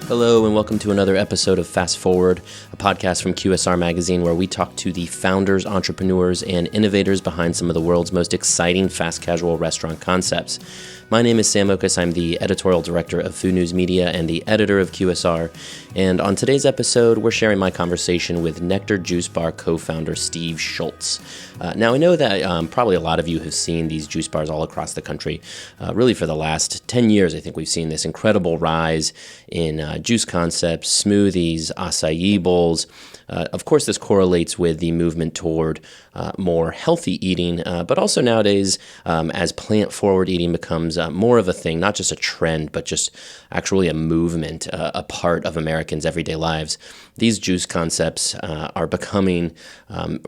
Hello and welcome to another episode of Fast Forward, a podcast from QSR Magazine where we talk to the founders, entrepreneurs, and innovators behind some of the world's most exciting fast casual restaurant concepts. My name is Sam Oches. I'm the editorial director of Food News Media and the editor of QSR. And on today's episode, we're sharing my conversation with Nekter Juice Bar co-founder Steve Schulze. Now, I know that probably a lot of you have seen these juice bars all across the country. Really, for the last 10 years, I think we've seen this incredible rise in juice concepts, smoothies, acai bowls. Of course, this correlates with the movement toward more healthy eating, but also nowadays, as plant-forward eating becomes more of a thing, not just a trend, but just actually a movement, a part of Americans' everyday lives. These juice concepts are becoming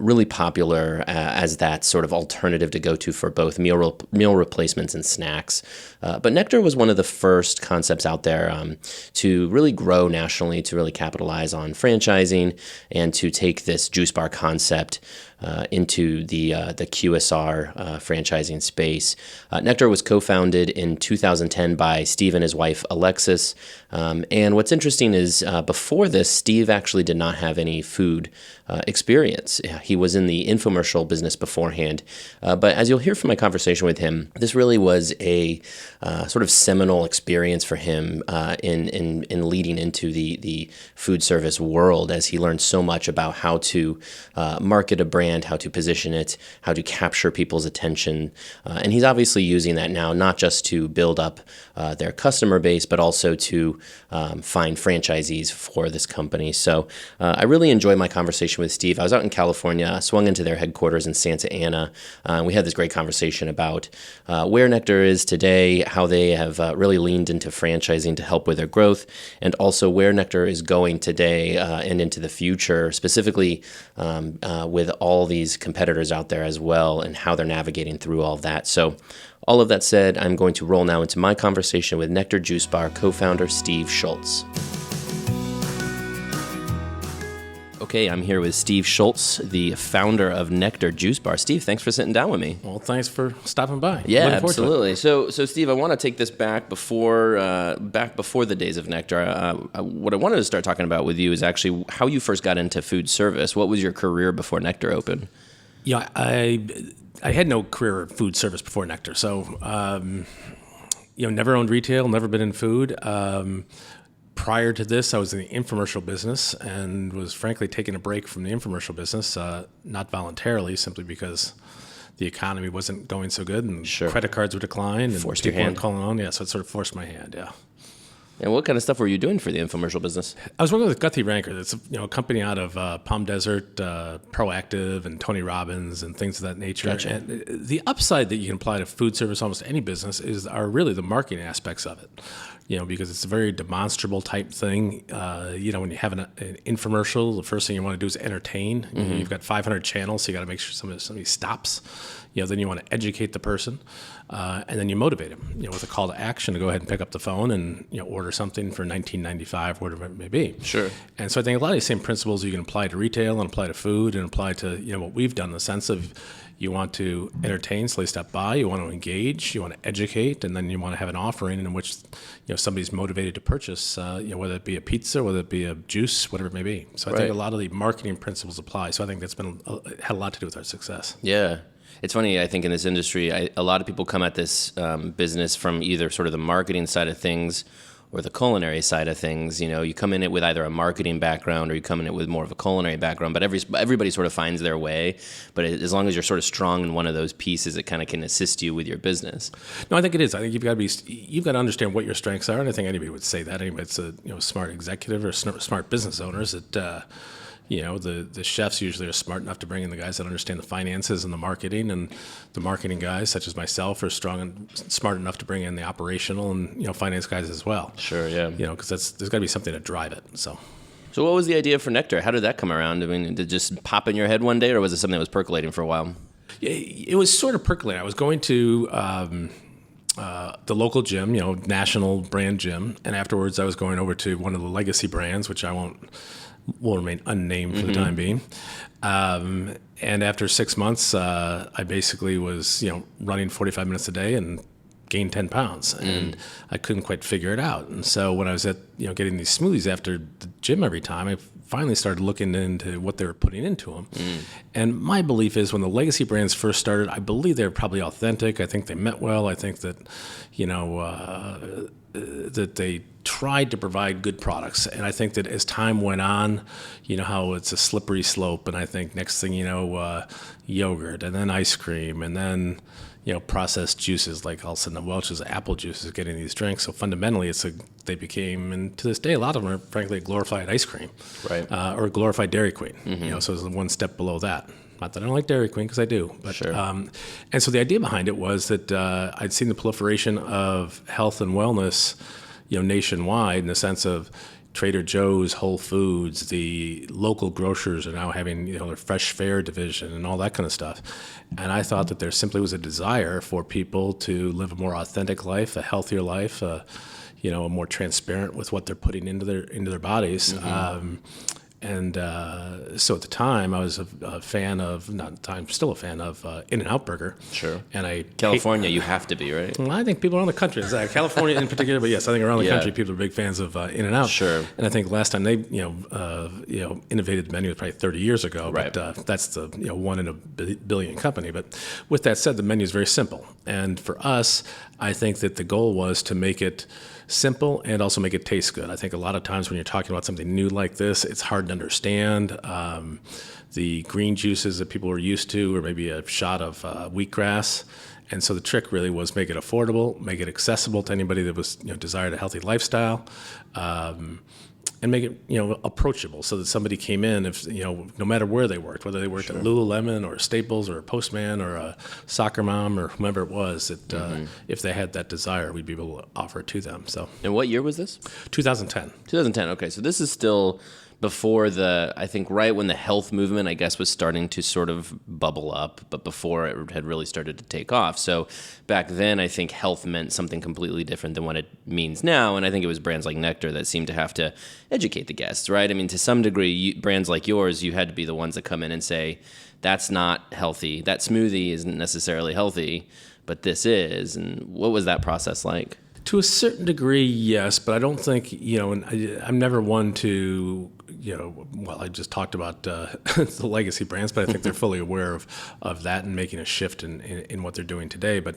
really popular as that sort of alternative to go to for both meal replacements and snacks. But Nekter was one of the first concepts out there to really grow nationally, to really capitalize on franchising, and to take this juice bar concept into the QSR franchising space. Nekter was co-founded in 2010 by Steve and his wife Alexis. And what's interesting is before this, Steve actually did not have any food experience. He was in the infomercial business beforehand. But as you'll hear from my conversation with him, this really was a sort of seminal experience for him in leading into the food service world, as he learned so much about how to market a brand, how to position it, how to capture people's attention. And he's obviously using that now, not just to build up their customer base, but also to find franchisees for this company. So I really enjoyed my conversation with Steve. I was out in California, swung into their headquarters in Santa Ana. We had this great conversation about where Nekter is today, how they have really leaned into franchising to help with their growth, and also where Nekter is going today and into the future, specifically with all these competitors out there as well, and how they're navigating through all of that. So all of that said, I'm going to roll now into my conversation with Nekter Juice Bar co-founder Steve Schulze. Okay, I'm here with Steve Schulze, the founder of Nekter Juice Bar. Steve, thanks for sitting down with me. Well, thanks for stopping by. Yeah, absolutely. So Steve, I want to take this back before the days of Nekter. What I wanted to start talking about with you is actually how you first got into food service. What was your career before Nekter opened? Yeah, I had no career in food service before Nekter, so never owned retail, never been in food. Prior to this, I was in the infomercial business and was frankly taking a break from the infomercial business, not voluntarily, simply because the economy wasn't going so good and credit cards would decline and forced your people hand. weren't calling on. Yeah, so it sort of forced my hand. Yeah. And what kind of stuff were you doing for the infomercial business? I was working with Guthrie Ranker. That's a company out of Palm Desert, Proactive, and Tony Robbins, and things of that nature. Gotcha. And the upside that you can apply to food service, almost any business, are really the marketing aspects of it. Because it's a very demonstrable type thing. When you have an infomercial, the first thing you want to do is entertain. Mm-hmm. You've got 500 channels, so you got to make sure somebody stops. Then you want to educate the person, and then you motivate them. With a call to action to go ahead and pick up the phone and order something for $19.95, whatever it may be. Sure. And so I think a lot of these same principles you can apply to retail and apply to food and apply to what we've done in the sense of you want to entertain, so they stop by. You want to engage. You want to educate, and then you want to have an offering in which somebody's motivated to purchase. Whether it be a pizza, whether it be a juice, whatever it may be. So I think a lot of the marketing principles apply. So I think that's had a lot to do with our success. Yeah. It's funny, I think in this industry, a lot of people come at this business from either sort of the marketing side of things or the culinary side of things. You come in it with either a marketing background or you come in it with more of a culinary background, but everybody sort of finds their way. But as long as you're sort of strong in one of those pieces, it kind of can assist you with your business. No, I think it is. I think you've got to understand what your strengths are, and I think anybody would say that. Anybody that's a smart executive or smart business owners that the chefs usually are smart enough to bring in the guys that understand the finances and the marketing, and the marketing guys, such as myself, are strong and smart enough to bring in the operational and finance guys as well. Sure, yeah. Because there's got to be something to drive it. So what was the idea for Nekter? How did that come around? I mean, did it just pop in your head one day, or was it something that was percolating for a while? It was sort of percolating. I was going to the local gym, national brand gym, and afterwards I was going over to one of the legacy brands, which will remain unnamed for the time being. And after 6 months, I basically was, running 45 minutes a day and gained 10 pounds, and I couldn't quite figure it out. And so when I was at, getting these smoothies after the gym every time, I finally started looking into what they were putting into them. And my belief is when the legacy brands first started, I believe they were probably authentic. I think they meant well. I think that, that they tried to provide good products. And I think that as time went on, how it's a slippery slope. And I think next thing yogurt, and then ice cream, and then, processed juices, like all of a sudden Welch's apple juice is getting these drinks. So fundamentally, they became, and to this day, a lot of them are frankly glorified ice cream, right? Or glorified Dairy Queen. So it's one step below that. Not that I don't like Dairy Queen, because I do. But, sure. And so the idea behind it was that I'd seen the proliferation of health and wellness, nationwide, in the sense of Trader Joe's, Whole Foods, the local grocers are now having, their fresh fare division and all that kind of stuff. And I thought that there simply was a desire for people to live a more authentic life, a healthier life, more transparent with what they're putting into their bodies. So at the time, I was a fan of, not at the time, still a fan of In-N-Out Burger. Sure. And California, you have to be, right? Well, I think people around the country, California in particular, but yes, I think around the country, people are big fans of In-N-Out. Sure. And I think last time they, innovated the menu was probably 30 years ago. Right. But that's the, one in a billion company. But with that said, the menu is very simple. And for us, I think that the goal was to make it simple and also make it taste good. I think a lot of times when you're talking about something new like this, it's hard to understand. The green juices that people were used to, or maybe a shot of wheatgrass. And so the trick really was make it affordable, make it accessible to anybody that was desired a healthy lifestyle, and make it approachable, so that somebody came in, if no matter where they worked, whether they worked at Lululemon or Staples or a Postman or a soccer mom or whomever it was, that if they had that desire, we'd be able to offer it to them. So. And what year was this? 2010. 2010. Okay, so this is still before I think right when the health movement, I guess, was starting to sort of bubble up, but before it had really started to take off. So back then, I think health meant something completely different than what it means now. And I think it was brands like Nekter that seemed to have to educate the guests, right? I mean, to some degree, brands like yours, you had to be the ones that come in and say, that's not healthy. That smoothie isn't necessarily healthy, but this is. And what was that process like? To a certain degree, yes, but I don't think, and I'm never one to, I just talked about the legacy brands, but I think they're fully aware of that and making a shift in what they're doing today. But,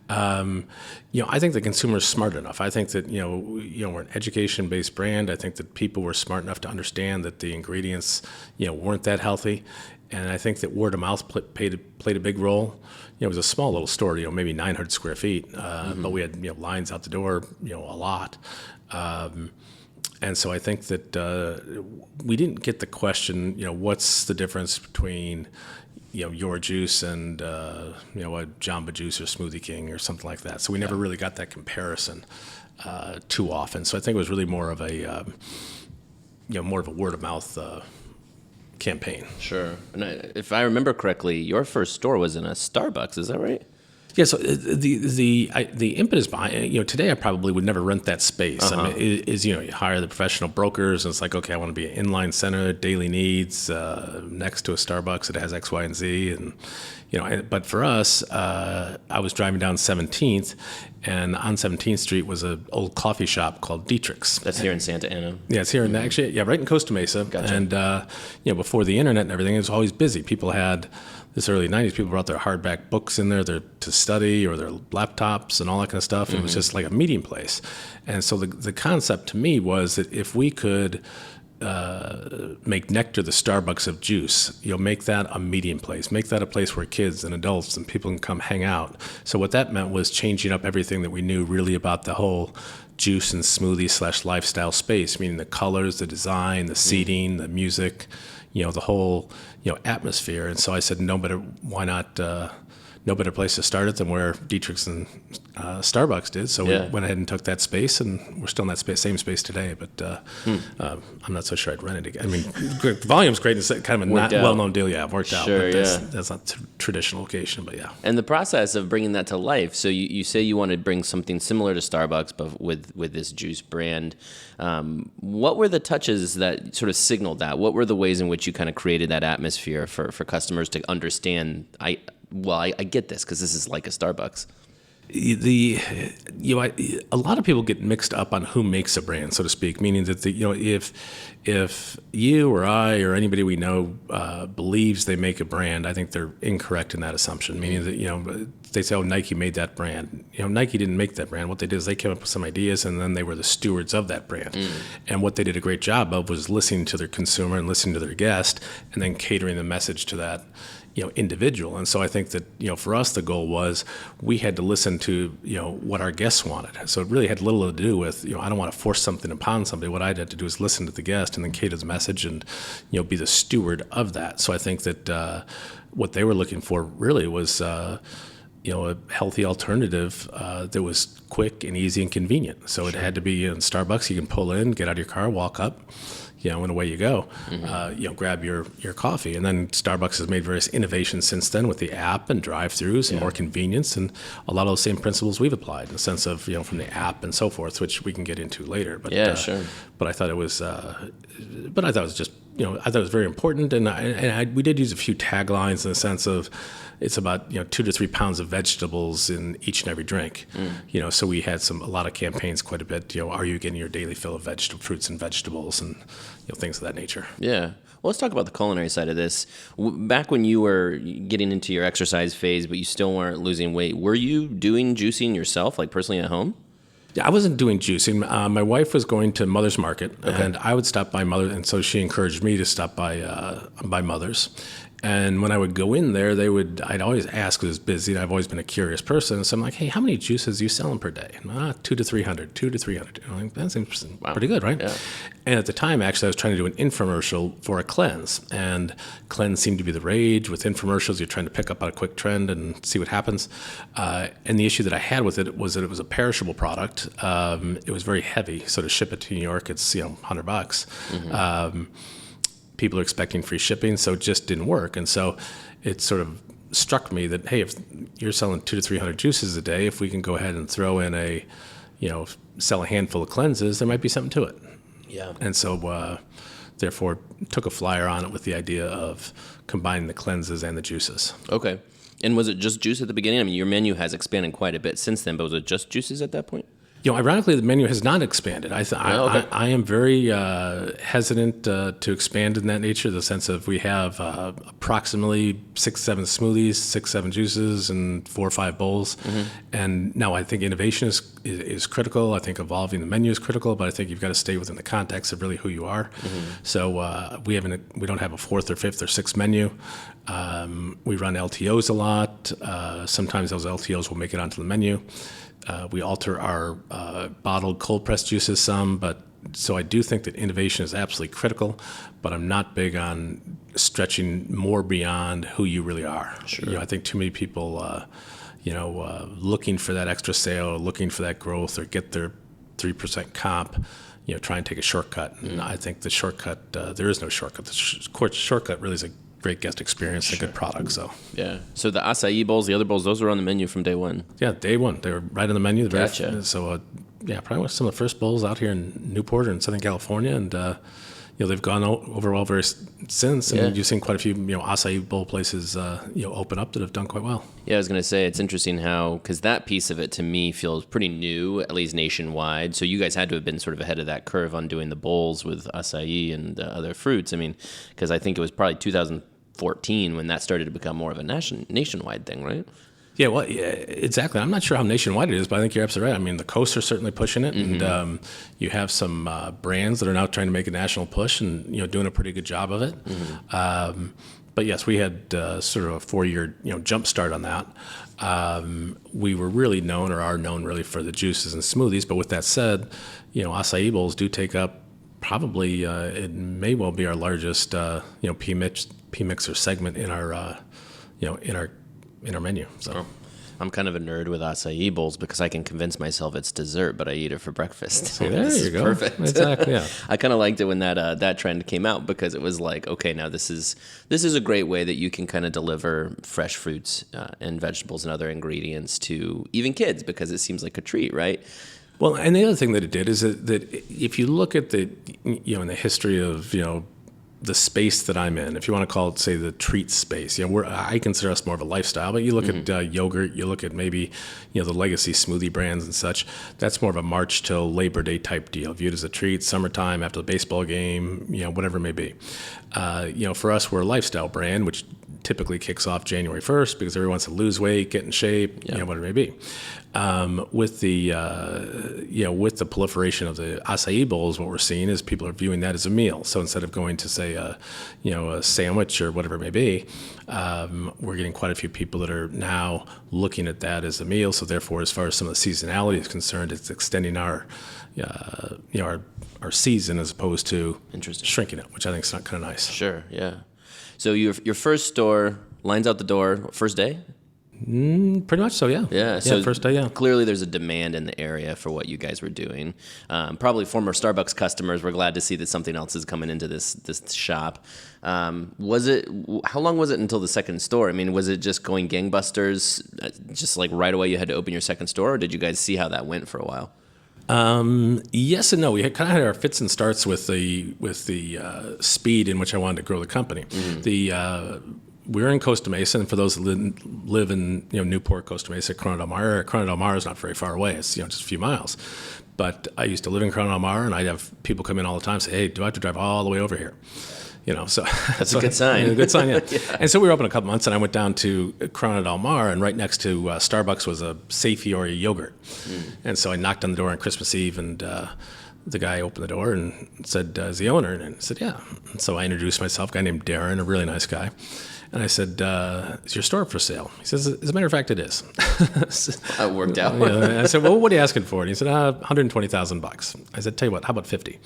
I think the consumer is smart enough. I think that, we're an education-based brand. I think that people were smart enough to understand that the ingredients, weren't that healthy. And I think that word of mouth played a big role. It was a small little store, maybe 900 square feet, but we had lines out the door, a lot. And so I think that we didn't get the question, what's the difference between your juice and a Jamba Juice or Smoothie King or something like that. So we never really got that comparison too often. So I think it was really more of a word of mouth campaign. Sure. And if I remember correctly, your first store was in a Starbucks. Is that right? Yeah. So the impetus behind today I probably would never rent that space. I mean, is you hire the professional brokers, and it's like, okay, I want to be an inline center, daily needs, next to a Starbucks that has X, Y, and Z, and but for us, I was driving down 17th, and on 17th Street was an old coffee shop called Dietrich's. That's here in Santa Ana. Yeah, it's here in right in Costa Mesa. Gotcha. And before the internet and everything, it was always busy. People had this early 90s. People brought their hardback books in there to study, or their laptops and all that kind of stuff. And it was just like a meeting place. And so the concept to me was that if we could make Nekter the Starbucks of juice, make that a meeting place, make that a place where kids and adults and people can come hang out. So what that meant was changing up everything that we knew really about the whole juice and smoothie / lifestyle space, meaning the colors, the design, the seating, the music, the whole, atmosphere. And so I said, why not, no better place to start it than where Dietrich's and Starbucks did. So we went ahead and took that space, and we're still in that same space today. But I'm not so sure I'd rent it again. I mean, volume's great. It's kind of a not well-known deal. Yeah, it worked out. Sure, but that's not traditional location, but yeah. And the process of bringing that to life. So you say you want to bring something similar to Starbucks, but with this juice brand. What were the touches that sort of signaled that? What were the ways in which you kind of created that atmosphere for customers to understand? I get this because this is like a Starbucks. A lot of people get mixed up on who makes a brand, so to speak, meaning that if you or I or anybody we know believes they make a brand, I think they're incorrect in that assumption. Meaning that they say, "Oh, Nike made that brand." Nike didn't make that brand. What they did is they came up with some ideas, and then they were the stewards of that brand. And what they did a great job of was listening to their consumer and listening to their guest, and then catering the message to that individual. And so I think that, for us, the goal was we had to listen to, what our guests wanted. So it really had little to do with, I don't want to force something upon somebody. What I had to do is listen to the guest and then cater the message and, be the steward of that. So I think that what they were looking for really was, a healthy alternative that was quick and easy and convenient. So it had to be in Starbucks. You can pull in, get out of your car, walk up, and away you go. Grab your coffee. And then Starbucks has made various innovations since then with the app and drive-thrus and more convenience, and a lot of those same principles we've applied in the sense of, from the app and so forth, which we can get into later. But sure. But I thought it was, just, I thought it was very important, and we did use a few taglines in the sense of it's about 2 to 3 pounds of vegetables in each and every drink. So we had a lot of campaigns, quite a bit. Are you getting your daily fill of fruits and vegetables and things of that nature? Yeah. Well, let's talk about the culinary side of this. Back when you were getting into your exercise phase, but you still weren't losing weight, were you doing juicing yourself, like personally at home? Yeah, I wasn't doing juicing. My wife was going to Mother's Market, and I would stop by Mother, and so she encouraged me to stop by Mother's. And when I would go in there, I'd always ask because it's busy, and I've always been a curious person. So I'm like, hey, how many juices are you selling per day? 2 to 300. I'm like, that seems pretty good, right? Yeah. And at the time, actually, I was trying to do an infomercial for a cleanse. And cleanse seemed to be the rage. With infomercials, you're trying to pick up on a quick trend and see what happens. And the issue that I had with it was that it was a perishable product. It was very heavy. So to ship it to New York, it's $100. People are expecting free shipping, so it just didn't work. And so it sort of struck me that, hey, if you're selling 200 to 300 juices a day, if we can go ahead and throw in sell a handful of cleanses, there might be something to it. Yeah. And so, therefore, took a flyer on it with the idea of combining the cleanses and the juices. Okay. And was it just juice at the beginning? I mean, your menu has expanded quite a bit since then, but was it just juices at that point? Ironically, the menu has not expanded. I am very hesitant to expand in that nature, the sense of we have approximately 6-7 smoothies, 6-7 juices, and 4 or 5 bowls. And now I think innovation is critical. I think evolving the menu is critical, but I think you've got to stay within the context of really who you are. So we don't have a 4th or 5th or 6th menu. We run LTOs a lot. Sometimes those LTOs will make it onto the menu. We alter our bottled cold pressed juices some, so I do think that innovation is absolutely critical, but I'm not big on stretching more beyond who you really are. Sure. I think too many people, looking for that extra sale, looking for that growth, or get their 3% comp, try and take a shortcut. And I think the shortcut, there is no shortcut. The shortcut really is a great guest experience and a good product. So So the acai bowls, the other bowls, those were on the menu from day one. Yeah, day one. They were right on the menu. Gotcha. So probably some of the first bowls out here in Newport or in Southern California, and they've gone over all since, and you've seen quite a few acai bowl places open up that have done quite well. Yeah, I was going to say, it's interesting how, because that piece of it to me feels pretty new, at least nationwide. So you guys had to have been sort of ahead of that curve on doing the bowls with acai and other fruits. I mean, because I think it was probably 2014 when that started to become more of a nationwide thing, right? Yeah, well, exactly. I'm not sure how nationwide it is, but I think you're absolutely right. I mean, the coasts are certainly pushing it, and you have some brands that are now trying to make a national push and doing a pretty good job of it. But yes, we had sort of a 4-year jump start on that. We were really known, or are known really, for the juices and smoothies. But with that said, acai bowls do take up probably it may well be our largest P-mixer segment in our in our menu. So I'm kind of a nerd with acai bowls because I can convince myself it's dessert, but I eat it for breakfast. So there you go. Perfect. Exactly. Yeah. I kind of liked it when that trend came out, because it was like, okay, now this is a great way that you can kind of deliver fresh fruits and vegetables and other ingredients to even kids, because it seems like a treat, right? Well, and the other thing that it did is that if you look at the in the history of the space that I'm in, if you want to call it, say, the treat space, I consider us more of a lifestyle, but you look at yogurt, you look at maybe, the legacy smoothie brands and such, that's more of a March till Labor Day type deal, viewed as a treat, summertime, after the baseball game, whatever it may be. For us, we're a lifestyle brand, which typically kicks off January 1st because everyone wants to lose weight, get in shape, whatever it may be. With the proliferation of the Acai Bowls, what we're seeing is people are viewing that as a meal. So instead of going to say a sandwich or whatever it may be, we're getting quite a few people that are now looking at that as a meal. So therefore, as far as some of the seasonality is concerned, it's extending our season as opposed to shrinking it, which I think is not kind of nice. Sure, yeah. So your first store, lines out the door, first day? Pretty much so, yeah. Yeah, so first day, yeah. Clearly there's a demand in the area for what you guys were doing. Probably former Starbucks customers were glad to see that something else is coming into this shop. How long was it until the second store? I mean, was it just going gangbusters, just like right away you had to open your second store, or did you guys see how that went for a while? Yes and no. We kind of had our fits and starts with the speed in which I wanted to grow the company. We're in Costa Mesa, and for those that live in Newport, Costa Mesa, Corona del Mar. Corona del Mar is not very far away. It's just a few miles. But I used to live in Corona del Mar, and I'd have people come in all the time and say, "Hey, do I have to drive all the way over here?" So that's a good sign. A good sign, yeah. And so we were open a couple months, and I went down to Corona del Mar, and right next to Starbucks was a Safety yogurt. And so I knocked on the door on Christmas Eve, and the guy opened the door and said, "Is the owner?" And I said, "Yeah." And so I introduced myself, a guy named Darren, a really nice guy. And I said, "Is your store for sale?" He says, "As a matter of fact, it is." That worked out. I said, "Well, what are you asking for?" And he said, $120,000. I said, "Tell you what, how about 50?"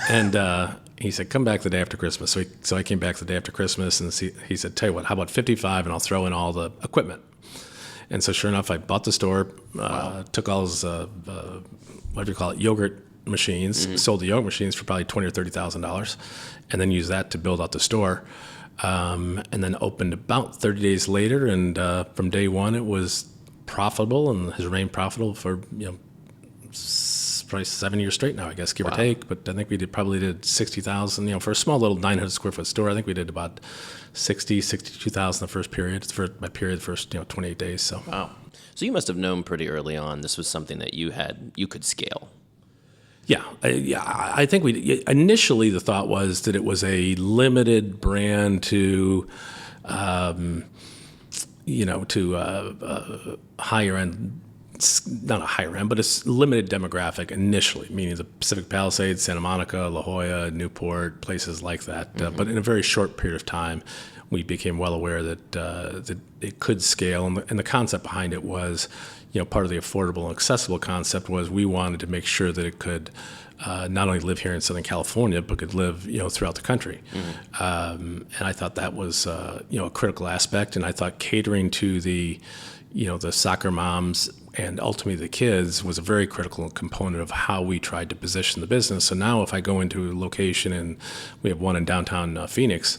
And he said, "Come back the day after Christmas." So I came back the day after Christmas, and he said, "Tell you what, how about 55, and I'll throw in all the equipment." And so sure enough, I bought the store, took all his, yogurt machines, sold the yogurt machines for probably $20,000 or $30,000, and then used that to build out the store. And then opened about 30 days later, and from day one it was profitable, and has remained profitable for probably 7 years straight now, I guess, give or take. But I think we probably did 60,000. For a small little 900 square foot store, I think we did about 62,000 the first period. For my period, the first 28 days. So wow. So you must have known pretty early on this was something that you could scale. Yeah. I think initially the thought was that it was a limited brand to, higher end, not a higher end, but a limited demographic initially, meaning the Pacific Palisades, Santa Monica, La Jolla, Newport, places like that. But in a very short period of time, we became well aware that it could scale, and the concept behind it was, part of the affordable and accessible concept was we wanted to make sure that it could not only live here in Southern California, but could live, throughout the country. And I thought that was, a critical aspect. And I thought catering to the soccer moms and ultimately the kids was a very critical component of how we tried to position the business. So now if I go into a location, and we have one in downtown Phoenix,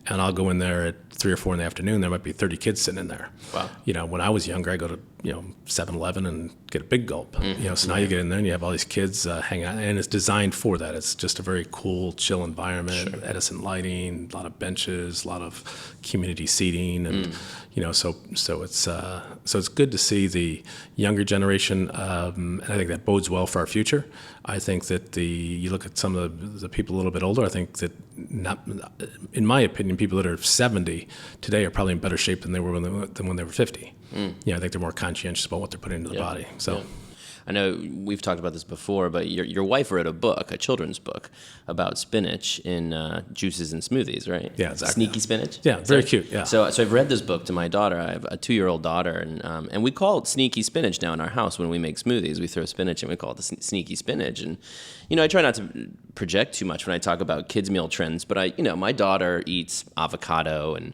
and I'll go in there at 3 or 4 in the afternoon, there might be 30 kids sitting in there. Wow. When I was younger, I go to 7-Eleven and get a big gulp. So now you get in there and you have all these kids hanging out, and it's designed for that. It's just a very cool, chill environment. Sure. Edison lighting, a lot of benches, a lot of community seating, and so it's good to see the younger generation, and I think that bodes well for our future. I think that you look at some of the people a little bit older. I think that, in my opinion, people that are 70 today are probably in better shape than they were when they were 50. I think they're more conscientious about what they're putting into the body. So. Yeah. I know we've talked about this before, but your wife wrote a children's book about spinach in juices and smoothies, right? Yeah, exactly. Sneaky spinach? Yeah, very cute, yeah. So I've read this book to my daughter. I have a 2-year-old daughter, and we call it sneaky spinach now in our house when we make smoothies. We throw spinach and we call it the sneaky spinach. And, I try not to project too much when I talk about kids' meal trends, but my daughter eats avocado, and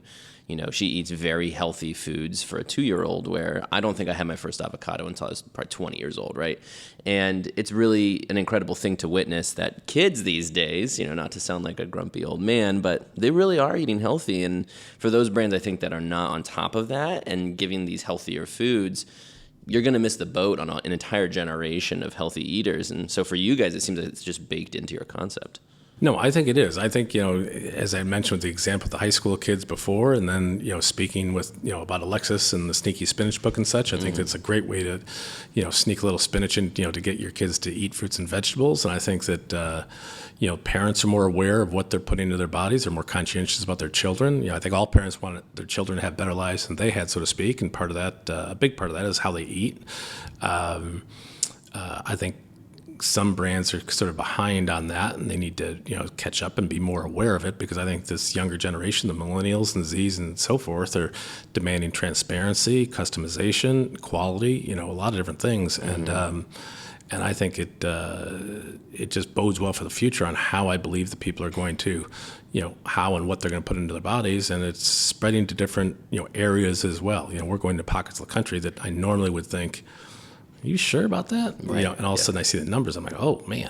she eats very healthy foods for a 2-year-old, where I don't think I had my first avocado until I was probably 20 years old, right? And it's really an incredible thing to witness that kids these days, not to sound like a grumpy old man, but they really are eating healthy. And for those brands, I think, that are not on top of that and giving these healthier foods, you're going to miss the boat on an entire generation of healthy eaters. And so for you guys, it seems like it's just baked into your concept. No, I think it is. I think, as I mentioned with the example of the high school kids before, and then, speaking with, about Alexis and the Sneaky Spinach book and such, I think that's a great way to, sneak a little spinach in, to get your kids to eat fruits and vegetables. And I think that, parents are more aware of what they're putting into their bodies. They're more conscientious about their children. I think all parents want their children to have better lives than they had, so to speak. And part of that, a big part of that is how they eat. I think some brands are sort of behind on that, and they need to, catch up and be more aware of it, because I think this younger generation, the millennials and Zs and so forth, are demanding transparency, customization, quality, a lot of different things. And I think it just bodes well for the future on how I believe the people are going to, how and what they're going to put into their bodies, and it's spreading to different, areas as well. We're going to pockets of the country that I normally would think, are you sure about that? Right. And all of a sudden I see the numbers. I'm like, oh man,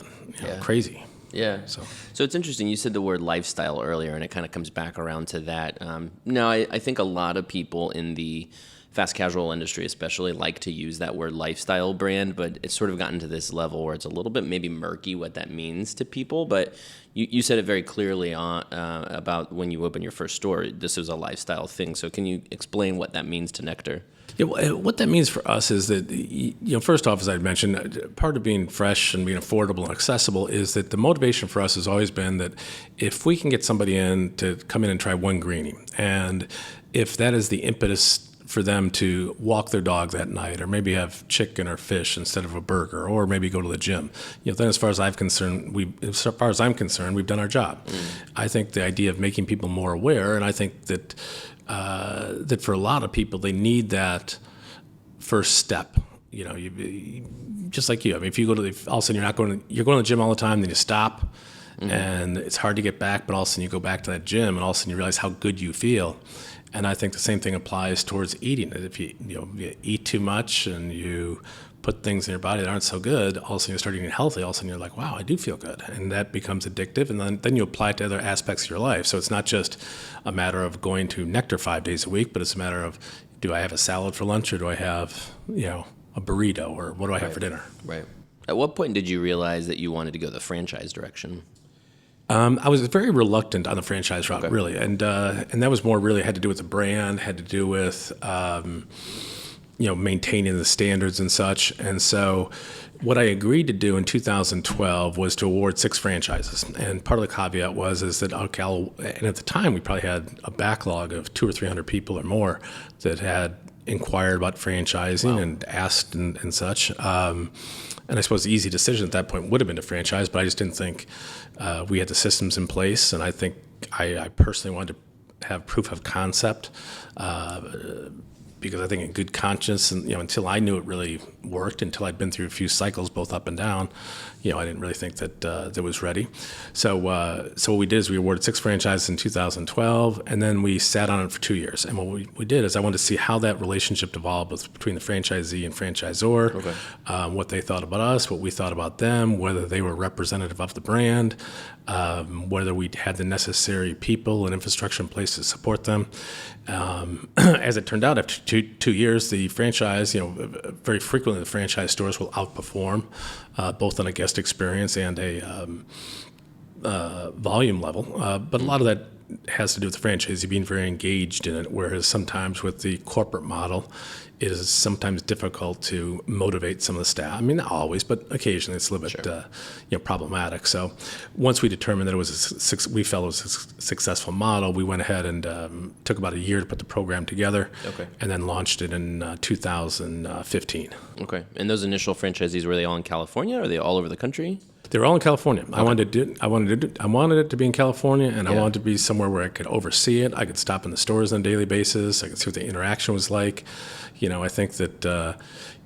crazy. Yeah. So it's interesting. You said the word lifestyle earlier, and it kind of comes back around to that. No, I think a lot of people in the fast casual industry especially like to use that word lifestyle brand, but it's sort of gotten to this level where it's a little bit maybe murky what that means to people. But you said it very clearly about when you opened your first store, this was a lifestyle thing. So can you explain what that means to Nekter? Yeah, what that means for us is that, first off, as I mentioned, part of being fresh and being affordable and accessible is that the motivation for us has always been that if we can get somebody in to come in and try one greenie, and if that is the impetus for them to walk their dog that night, or maybe have chicken or fish instead of a burger, or maybe go to the gym, then as far as I'm concerned, we've done our job. I think the idea of making people more aware, and I think that that for a lot of people, they need that first step. Just like you. I mean, if you go to all of a sudden you're going to the gym all the time, then you stop, and it's hard to get back. But all of a sudden you go back to that gym, and all of a sudden you realize how good you feel. And I think the same thing applies towards eating. If you eat too much and you put things in your body that aren't so good, all of a sudden you start eating healthy, all of a sudden you're like, wow, I do feel good. And that becomes addictive, and then you apply it to other aspects of your life. So it's not just a matter of going to Nekter 5 days a week, but it's a matter of, do I have a salad for lunch, or do I have, a burrito, or what do I have for dinner? Right. At what point did you realize that you wanted to go the franchise direction? I was very reluctant on the franchise route, really. And that was more really had to do with the brand, had to do with, maintaining the standards and such. And so what I agreed to do in 2012 was to award 6 franchises. And part of the caveat is that, and at the time we probably had a backlog of 200 or 300 people or more that had inquired about franchising and asked and such. And I suppose the easy decision at that point would have been to franchise, but I just didn't think we had the systems in place. And I think I personally wanted to have proof of concept, because I think in good conscience, and until I knew it really worked, until I'd been through a few cycles, both up and down, I didn't really think that was ready. So what we did is we awarded 6 franchises in 2012, and then we sat on it for 2 years. And what we did is I wanted to see how that relationship evolved between the franchisee and franchisor, what they thought about us, what we thought about them, whether they were representative of the brand, whether we had the necessary people and infrastructure in place to support them. As it turned out, after two years, the franchise, very frequently the franchise stores will outperform, both on a guest experience and a volume level. But a lot of that has to do with the franchisee being very engaged in it, whereas sometimes with the corporate model, it is sometimes difficult to motivate some of the staff. I mean, not always, but occasionally it's a little bit problematic. So once we determined that we felt it was a successful model, we went ahead and took about a year to put the program together, and then launched it in 2015. Okay. And those initial franchisees, were they all in California, or are they all over the country? They were all in California. Okay. I wanted it to be in California, and I wanted it to be somewhere where I could oversee it. I could stop in the stores on a daily basis. I could see what the interaction was like. I think that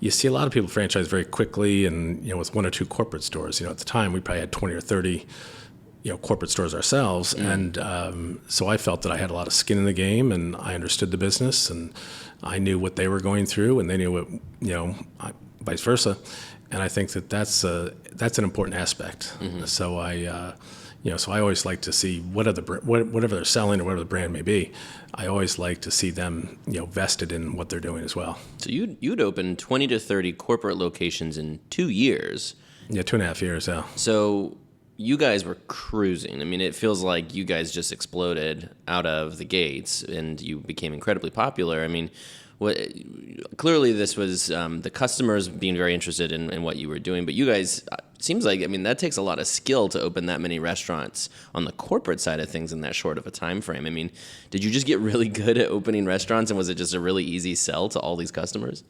you see a lot of people franchise very quickly, and with 1 or 2 corporate stores. At the time we probably had 20 or 30 corporate stores ourselves, and so I felt that I had a lot of skin in the game, and I understood the business, and I knew what they were going through, and they knew what vice versa. And I think that that's an important aspect. So so I always like to see whatever they're selling or whatever the brand may be. I always like to see them vested in what they're doing as well. So you'd open 20 to 30 corporate locations in 2 years. Yeah, 2.5 years. Yeah. So you guys were cruising. I mean, it feels like you guys just exploded out of the gates and you became incredibly popular. I mean, clearly this was the customers being very interested in what you were doing, but you guys, seems like, I mean, that takes a lot of skill to open that many restaurants on the corporate side of things in that short of a time frame. I mean, did you just get really good at opening restaurants, and was it just a really easy sell to all these customers?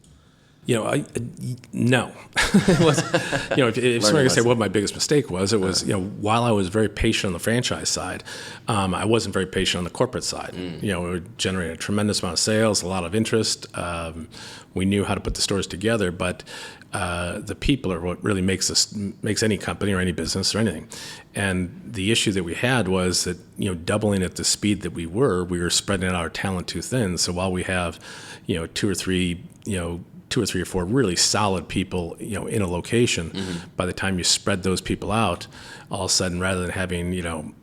No. It was, if somebody could say what my biggest mistake was, it was, while I was very patient on the franchise side, I wasn't very patient on the corporate side. It would generate a tremendous amount of sales, a lot of interest. We knew how to put the stores together, but the people are what really makes any company or any business or anything. And the issue that we had was that, doubling at the speed that we were spreading out our talent too thin. So while we have, two or three or four really solid people, in a location, by the time you spread those people out, all of a sudden, rather than having,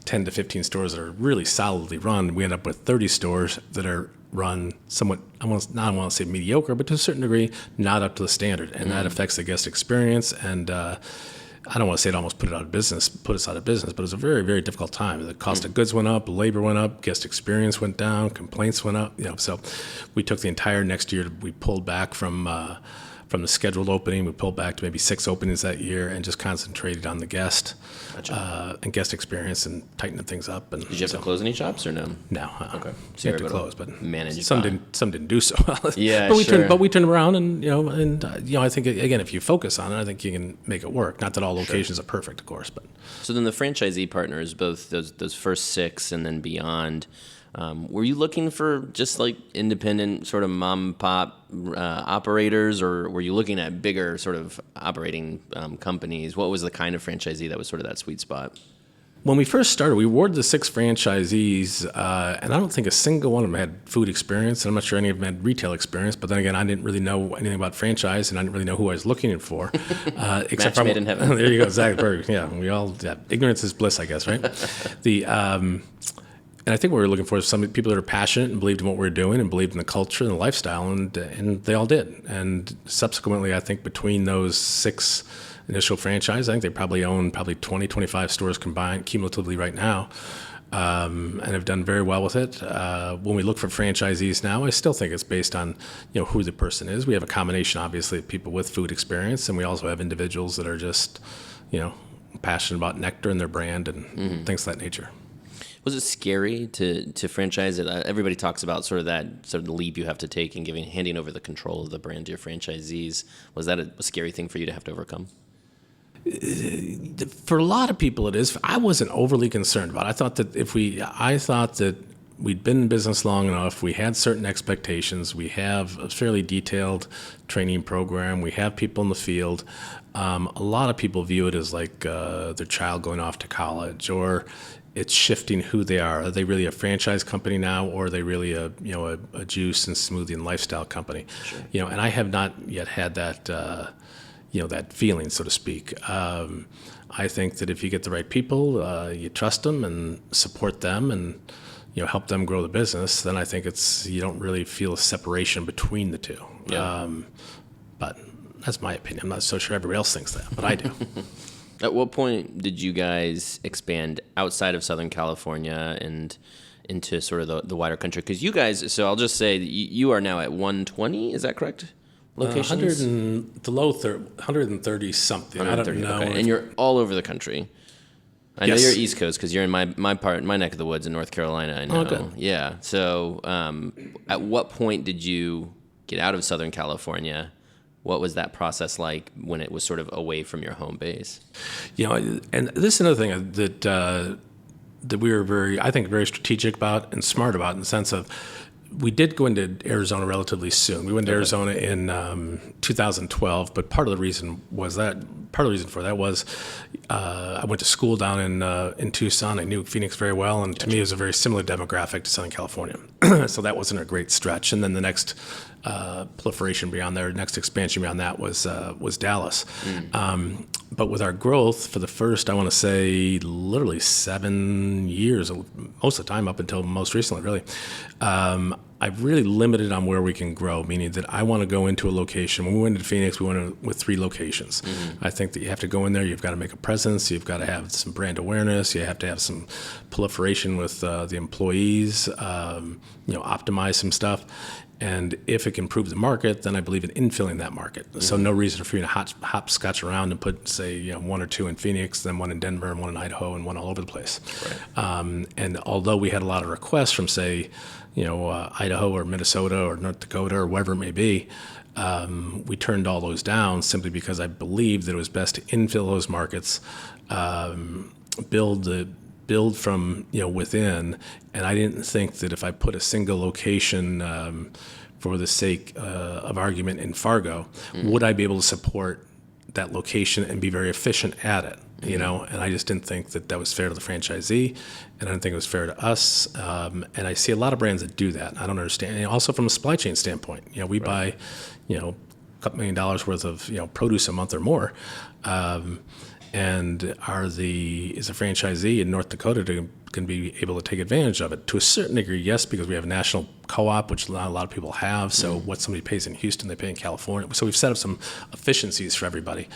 10 to 15 stores that are really solidly run, we end up with 30 stores that are run somewhat, I want to say mediocre, but to a certain degree, not up to the standard. And that affects the guest experience. And I don't want to say it almost put us out of business, but it was a very, very difficult time. The cost of goods went up, labor went up, guest experience went down, complaints went up. So we took the entire next year, we pulled back from the scheduled opening. We pulled back to maybe 6 openings that year and just concentrated on the guest and guest experience and tightened things up. And did you have to close any shops or no? No. Okay. So you had to close, but manage some didn't do so well. Yeah, but we turned around and I think again, if you focus on it, I think you can make it work. Not that all locations are perfect, of course, but. So then the franchisee partners, both those first 6 and then beyond. Were you looking for just like independent sort of mom and pop operators, or were you looking at bigger sort of operating companies? What was the kind of franchisee that was sort of that sweet spot? When we first started, we awarded the 6 franchisees, and I don't think a single one of them had food experience. And I'm not sure any of them had retail experience. But then again, I didn't really know anything about franchise, and I didn't really know who I was looking for. Except made in heaven. There you go, exactly. Perfect. Yeah, ignorance is bliss, I guess, right? And I think what we were looking for is some people that are passionate and believed in what we were doing and believed in the culture and the lifestyle, and they all did. And subsequently, I think between those 6 initial franchises, I think they probably own 20, 25 stores combined cumulatively right now, and have done very well with it. When we look for franchisees now, I still think it's based on who the person is. We have a combination, obviously, of people with food experience, and we also have individuals that are just passionate about Nekter and their brand and things of that nature. Was it scary to franchise it? Everybody talks about sort of the leap you have to take in handing over the control of the brand to your franchisees. Was that a scary thing for you to have to overcome? For a lot of people, it is. I wasn't overly concerned about it. I thought that we'd been in business long enough. We had certain expectations. We have a fairly detailed training program. We have people in the field. A lot of people view it as like their child going off to college, or it's shifting who they are. Are they really a franchise company now, or are they really a juice and smoothie and lifestyle company? Sure. And I have not yet had that that feeling, so to speak. I think that if you get the right people, you trust them and support them and help them grow the business, then I think you don't really feel a separation between the two. Yeah. But that's my opinion. I'm not so sure everybody else thinks that, but I do. At what point did you guys expand outside of Southern California and into sort of the wider country? Because you guys, so I'll just say that you are now at 120, is that correct? Locations? 130 something. 130, I don't know. Okay. And you're all over the country. I know you're East Coast because you're in my neck of the woods in North Carolina. I know. Oh, good. Yeah. So at what point did you get out of Southern California? What was that process like when it was sort of away from your home base? And this is another thing that we were very strategic about and smart about, in the sense of we did go into Arizona relatively soon. We went to Arizona in 2012, but part of the reason for that was I went to school down in Tucson. I knew Phoenix very well, and to me it was a very similar demographic to Southern California. So that wasn't a great stretch. And then the next proliferation beyond there, next expansion beyond that was Dallas. But with our growth for the first, I want to say, literally 7 years, most of the time up until most recently, really, I've really limited on where we can grow, meaning that I want to go into a location. When we went into Phoenix, we went with 3 locations. I think that you have to go in there, you've got to make a presence, you've got to have some brand awareness, you have to have some proliferation with the employees, optimize some stuff. And if it can improve the market, then I believe in infilling that market. So no reason for you to hopscotch around and put, say, 1 or 2 in Phoenix, then 1 in Denver, and 1 in Idaho, and 1 all over the place. Right. And although we had a lot of requests from, say, Idaho or Minnesota or North Dakota or wherever it may be, we turned all those down simply because I believed that it was best to infill those markets, build from within, and I didn't think that if I put a single location for the sake of argument in Fargo, would I be able to support that location and be very efficient at it. And I just didn't think that was fair to the franchisee, and I didn't think it was fair to us. And I see a lot of brands that do that. I don't understand. And also from a supply chain standpoint, we buy, a couple $1 million worth of produce a month or more. And is a franchisee in North Dakota can be able to take advantage of it? To a certain degree, yes, because we have a national co-op, which not a lot of people have. So what somebody pays in Houston, they pay in California. So we've set up some efficiencies for everybody.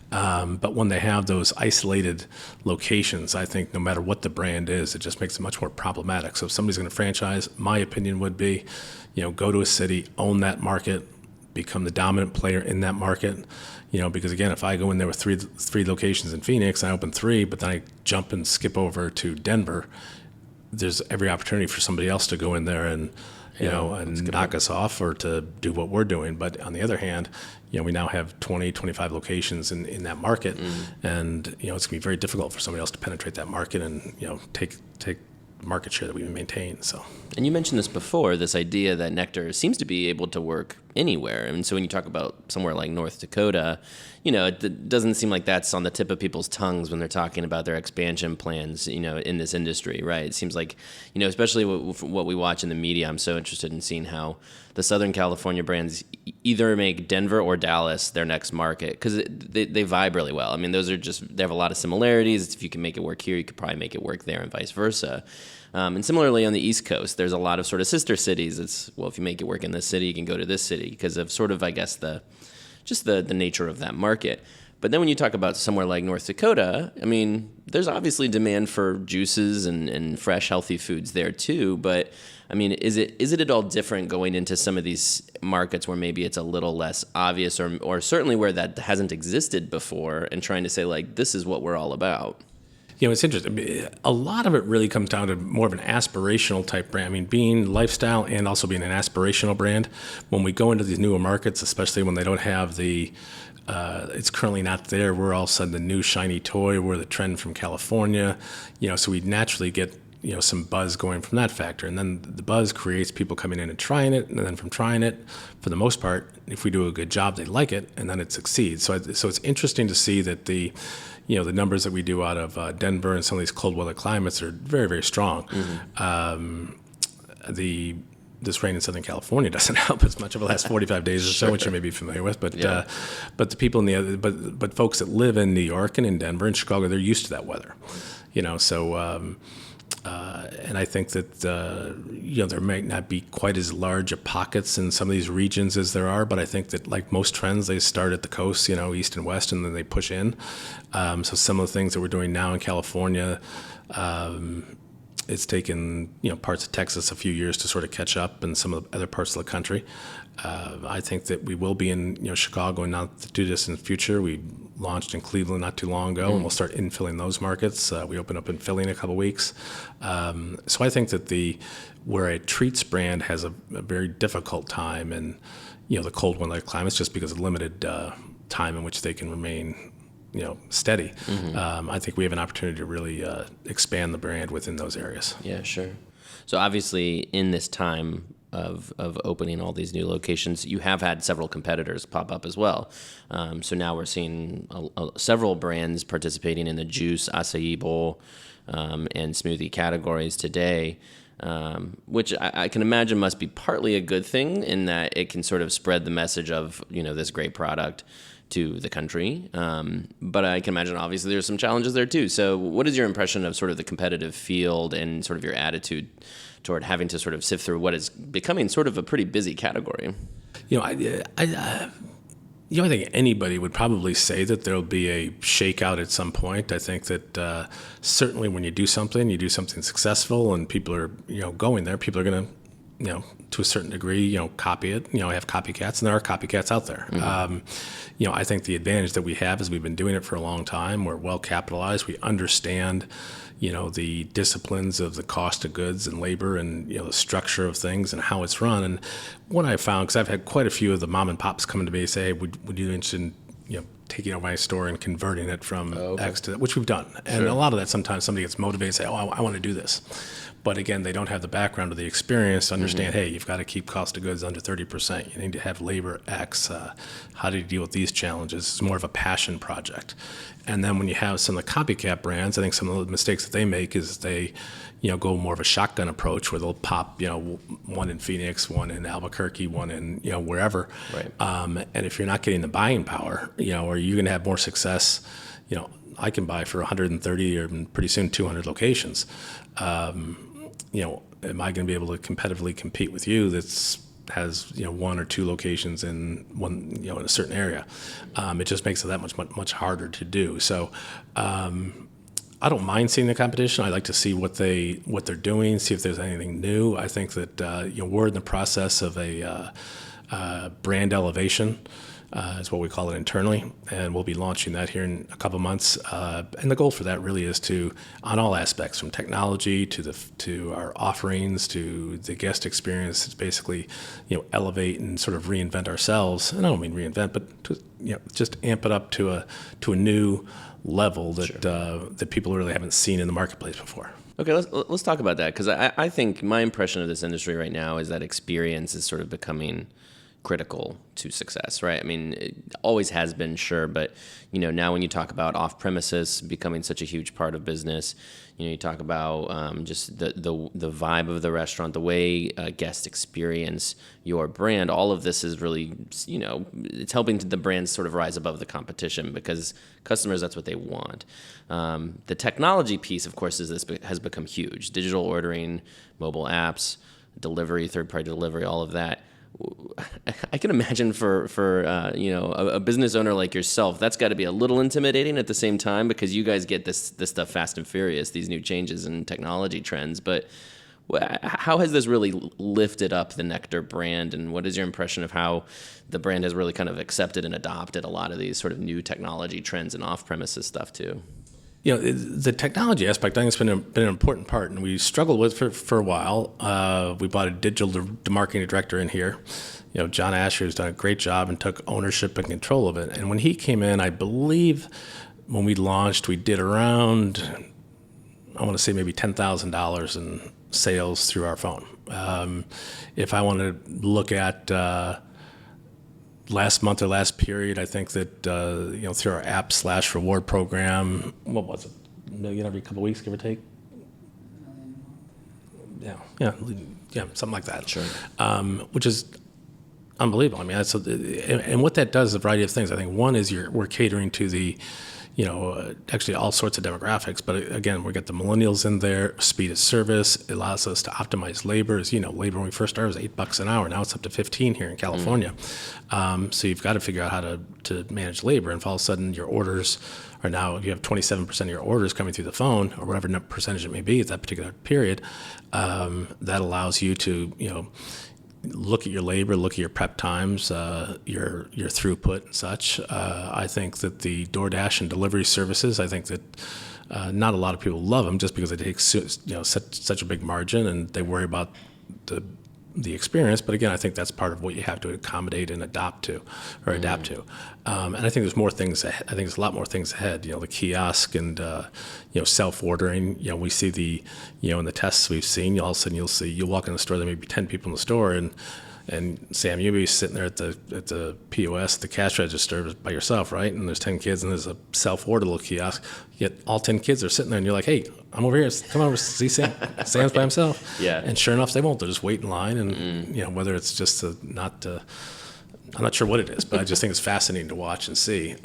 But when they have those isolated locations, I think no matter what the brand is, it just makes it much more problematic. So if somebody's going to franchise, my opinion would be, go to a city, own that market, become the dominant player in that market. Because again, if I go in there with three locations in Phoenix, I open 3, but then I jump and skip over to Denver, there's every opportunity for somebody else to go in there and knock us off or to do what we're doing. But on the other hand, we now have 20, 25 locations in that market, and it's going to be very difficult for somebody else to penetrate that market and take market share that we maintain. So, and you mentioned this before, this idea that Nekter seems to be able to work anywhere. And so when you talk about somewhere like North Dakota, it doesn't seem like that's on the tip of people's tongues when they're talking about their expansion plans, in this industry, right? It seems like, especially what we watch in the media, I'm so interested in seeing how the Southern California brands either make Denver or Dallas their next market, because they vibe really well. I mean, they have a lot of similarities. If you can make it work here, you could probably make it work there and vice versa. And similarly on the East Coast, there's a lot of sort of sister cities. It's, well, if you make it work in this city, you can go to this city because of sort of, I guess, the nature of that market. But then when you talk about somewhere like North Dakota, I mean, there's obviously demand for juices and fresh, healthy foods there too. But I mean, is it at all different going into some of these markets where maybe it's a little less obvious, or certainly where that hasn't existed before, and trying to say, like, this is what we're all about? It's interesting. A lot of it really comes down to more of an aspirational type brand. I mean, being lifestyle and also being an aspirational brand. When we go into these newer markets, especially when they don't have it's currently not there, we're all of a sudden the new shiny toy. We're the trend from California, so we naturally get some buzz going from that factor. And then the buzz creates people coming in and trying it. And then from trying it, for the most part, if we do a good job, they like it, and then it succeeds. So it's interesting to see that the numbers that we do out of Denver and some of these cold weather climates are very, very strong. This rain in Southern California doesn't help as much over the last 45 days or so, which you may be familiar with. But but the people but folks that live in New York and in Denver and Chicago, they're used to that weather. So and I think that there might not be quite as large a pockets in some of these regions as there are, but I think that, like most trends, they start at the coast, east and west, and then they push in. So some of the things that we're doing now in California, it's taken parts of Texas a few years to sort of catch up, and some of the other parts of the country. I think that we will be in Chicago and not to do this in the future. We launched in Cleveland not too long ago, and we'll start infilling those markets. We open up in Philly in a couple of weeks. So I think that where a treats brand has a very difficult time in the cold weather climates, just because of limited time in which they can remain steady. I think we have an opportunity to really expand the brand within those areas. Yeah, sure. So obviously in this time of opening all these new locations, you have had several competitors pop up as well. So now we're seeing several brands participating in the juice, Acai Bowl, and smoothie categories today. which I can imagine must be partly a good thing in that it can sort of spread the message of, this great product to the country. But I can imagine obviously there's some challenges there too. So what is your impression of sort of the competitive field and sort of your attitude toward having to sort of sift through what is becoming sort of a pretty busy category? I think anybody would probably say that there'll be a shakeout at some point. I think that certainly when you do something successful and people are, going there, people are going to, to a certain degree, copy it, have copycats, and there are copycats out there. Mm-hmm. I think the advantage that we have is we've been doing it for a long time. We're well capitalized. We understand, the disciplines of the cost of goods and labor and, the structure of things and how it's run. And what I found, because I've had quite a few of the mom and pops come to me and say, hey, would you be interested in, taking over my store and converting it from X to that, which we've done. And a lot of that, sometimes somebody gets motivated and say, I want to do this. But again, they don't have the background or the experience to understand, hey, you've got to keep cost of goods under 30%. You need to have labor X. How do you deal with these challenges? It's more of a passion project. And then when you have some of the copycat brands, I think some of the mistakes that they make is they, go more of a shotgun approach where they'll pop, one in Phoenix, one in Albuquerque, one in, wherever. Right. And if you're not getting the buying power, or you're going to have more success, I can buy for 130 or pretty soon 200 locations. Am I going to be able to competitively compete with you that's has one or two locations in one in a certain area? It just makes it that much harder to do. So I don't mind seeing the competition. I like to see what they're doing, see if there's anything new. I think that we're in the process of a brand elevation. Is what we call it internally, and we'll be launching that here in a couple months. And the goal for that really is to, on all aspects, from technology to our offerings to the guest experience, it's basically elevate and sort of reinvent ourselves. And I don't mean reinvent, but to, just amp it up to a new level that that people really haven't seen in the marketplace before. Okay, let's talk about that, because I think my impression of this industry right now is that experience is sort of becoming critical to success, right? I mean, it always has been, sure, but now when you talk about off-premises becoming such a huge part of business, you talk about just the vibe of the restaurant, the way guests experience your brand. All of this is really, it's helping the brands sort of rise above the competition, because customers, that's what they want. The technology piece, of course, has become huge. Digital ordering, mobile apps, delivery, third-party delivery, all of that. I can imagine for a business owner like yourself, that's got to be a little intimidating at the same time, because you guys get this stuff fast and furious, these new changes in technology trends. But how has this really lifted up the Nekter brand, and what is your impression of how the brand has really kind of accepted and adopted a lot of these sort of new technology trends and off-premises stuff too? The technology aspect, I think, has been an important part, and we struggled with for a while. We brought a digital marketing director in here. John Asher has done a great job and took ownership and control of it. And when he came in, I believe when we launched, we did around, I want to say maybe $10,000 in sales through our phone. If I want to look at last month or last period, I think that through our app/reward program, what was it, $1 million every couple of weeks, give or take? Yeah, something like that. Sure. Which is unbelievable. I mean, and what that does is a variety of things. I think one is we're catering to the actually all sorts of demographics. But again, we got the millennials in there, speed of service. It allows us to optimize labor. As labor when we first started was $8 an hour. Now it's up to 15 here in California. So you've got to figure out how to manage labor. And if all of a sudden your orders are now, you have 27% of your orders coming through the phone, or whatever percentage it may be at that particular period, that allows you to, look at your labor, look at your prep times, your throughput and such. I think that the DoorDash and delivery services, I think that not a lot of people love them just because they take such a big margin and they worry about the experience. But again, I think that's part of what you have to accommodate and adapt to. And I think there's more things. I think there's a lot more things ahead. The kiosk and self-ordering. We see in the tests we've seen. All of a sudden you'll walk in the store, there may be 10 people in the store, and And Sam, you'd be sitting there at the POS, the cash register by yourself, right? And there's 10 kids, and there's a self-order little kiosk. Yet all 10 kids are sitting there, and you're like, hey, I'm over here. Come over, see Sam. Sam's by himself. Yeah. And sure enough, they won't. They'll just wait in line, and whether it's just I'm not sure what it is, but I just think it's fascinating to watch and see.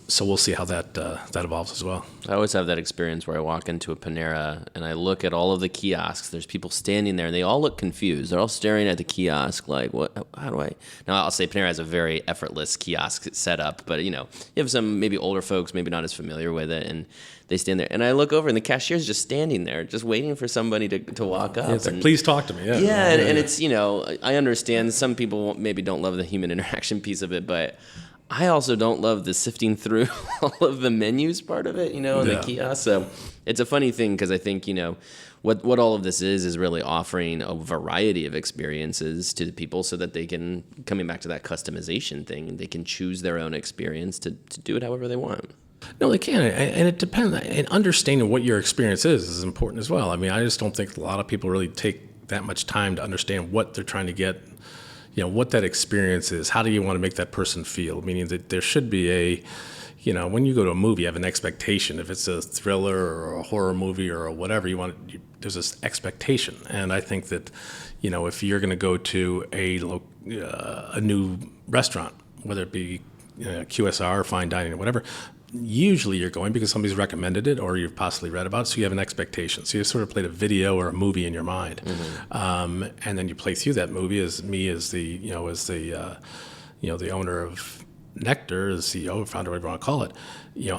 So we'll see how that evolves as well. I always have that experience where I walk into a Panera and I look at all of the kiosks. There's people standing there and they all look confused. They're all staring at the kiosk like, what? How do I? Now, I'll say Panera has a very effortless kiosk setup, but you have some maybe older folks, maybe not as familiar with it, and they stand there. And I look over and the cashier's just standing there, just waiting for somebody to walk up. Yeah, it's like, please talk to me. Yeah, and it's, I understand some people maybe don't love the human interaction piece of it, but I also don't love the sifting through all of the menus part of it, and the kiosk. So it's a funny thing because I think, what all of this is really offering a variety of experiences to the people so that they can, coming back to that customization thing, they can choose their own experience to do it however they want. No, they can, and it depends. And understanding what your experience is important as well. I mean, I just don't think a lot of people really take that much time to understand what they're trying to get, what that experience is. How do you want to make that person feel? Meaning that there should be when you go to a movie, you have an expectation. If it's a thriller or a horror movie or whatever, there's this expectation. And I think that, if you're going to go to a new restaurant, whether it be QSR or fine dining or whatever, usually you're going because somebody's recommended it or you've possibly read about it, so you have an expectation. So you sort of played a video or a movie in your mind, and then you play through that movie as the owner of Nekter, the CEO, founder, whatever you want to call it.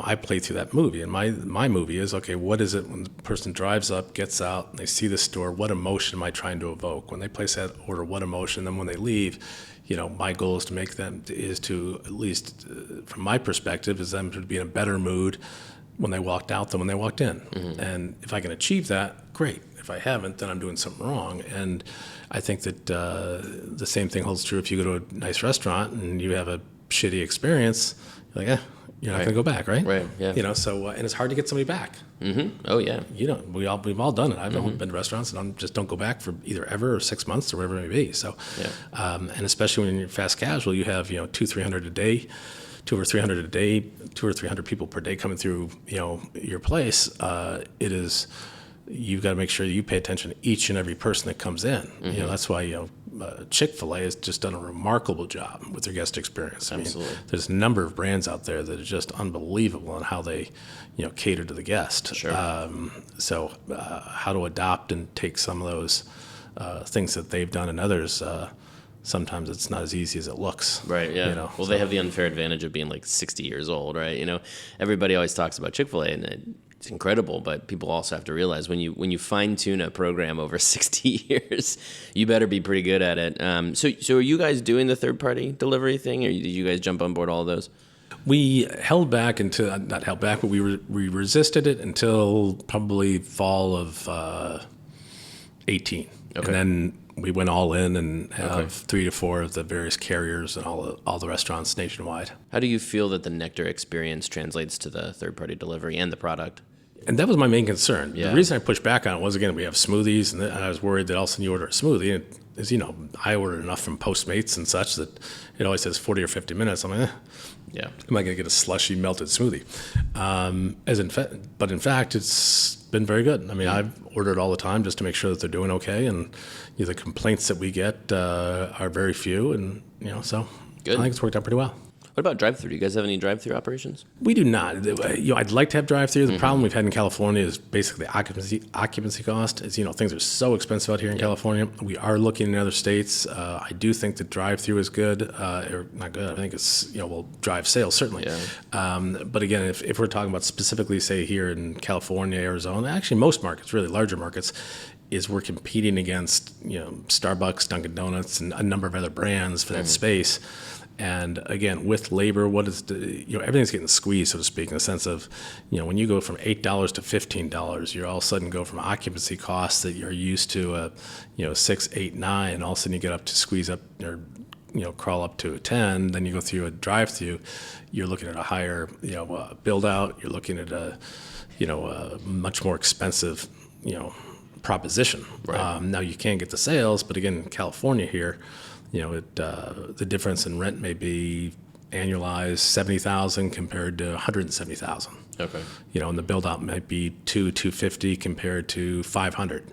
I play through that movie, and my movie is, okay, what is it when the person drives up, gets out, and they see the store? What emotion am I trying to evoke when they place that order? What emotion? Then when they leave, my goal is to at least from my perspective, is them to be in a better mood when they walked out than when they walked in. And if I can achieve that, great. If I haven't, then I'm doing something wrong. And I think that the same thing holds true if you go to a nice restaurant and you have a shitty experience. You're like, you're not going to go back, right? Right. Yeah. So and it's hard to get somebody back. Oh yeah. We've all done it. I've been to restaurants and just don't go back for either ever or 6 months or whatever it may be. So, and especially when you're fast casual, you have 200-300 a day, 200 or 300 a day, 200 or 300 people per day coming through your place. You've got to make sure you pay attention to each and every person that comes in. That's why Chick-fil-A has just done a remarkable job with their guest experience. Absolutely. There's a number of brands out there that are just unbelievable in how they cater to the guest. Sure. So how to adopt and take some of those things that they've done and others, sometimes it's not as easy as it looks. Right, yeah. They have the unfair advantage of being like 60 years old, right? Everybody always talks about Chick-fil-A, and it's incredible, but people also have to realize when you fine-tune a program over 60 years, you better be pretty good at it. So are you guys doing the third-party delivery thing, or did you guys jump on board all of those? We held back not held back, but we resisted it until probably fall of 18. Okay. And then we went all in and have 3 to 4 of the various carriers and all the restaurants nationwide. How do you feel that the Nekter experience translates to the third-party delivery and the product? And that was my main concern. Yeah. The reason I pushed back on it was, again, we have smoothies, and I was worried that all of a sudden you order a smoothie, and as I order enough from Postmates and such that it always says 40 or 50 minutes. I'm like, yeah, am I going to get a slushy melted smoothie? But in fact, it's been very good. I mean, I've ordered all the time just to make sure that they're doing okay, and the complaints that we get are very few, and so good. I think it's worked out pretty well. What about Drivethru? Do you guys have any Drivethru operations? We do not. I'd like to have Drivethru. The problem we've had in California is basically occupancy cost. Things are so expensive out here in California. We are looking in other states. I do think that Drivethru is good, or not good. I think it's will drive sales certainly. Yeah. But again, if we're talking about specifically, say here in California, Arizona, actually most markets, really larger markets, is we're competing against Starbucks, Dunkin' Donuts, and a number of other brands for that space. And again, with labor, everything's getting squeezed, so to speak, in the sense of, when you go from $8 to $15, you're all of a sudden go from occupancy costs that you're used to, 6, 8, 9, all of a sudden you get up to squeeze up or, crawl up to a 10. Then you go through a drive-through, you're looking at a higher, build out. You're looking at a much more expensive, proposition. Right. Now you can get the sales, but again, in California here, the difference in rent may be annualized 70,000 compared to 170,000. Okay. And the build out might be 250 compared to 500.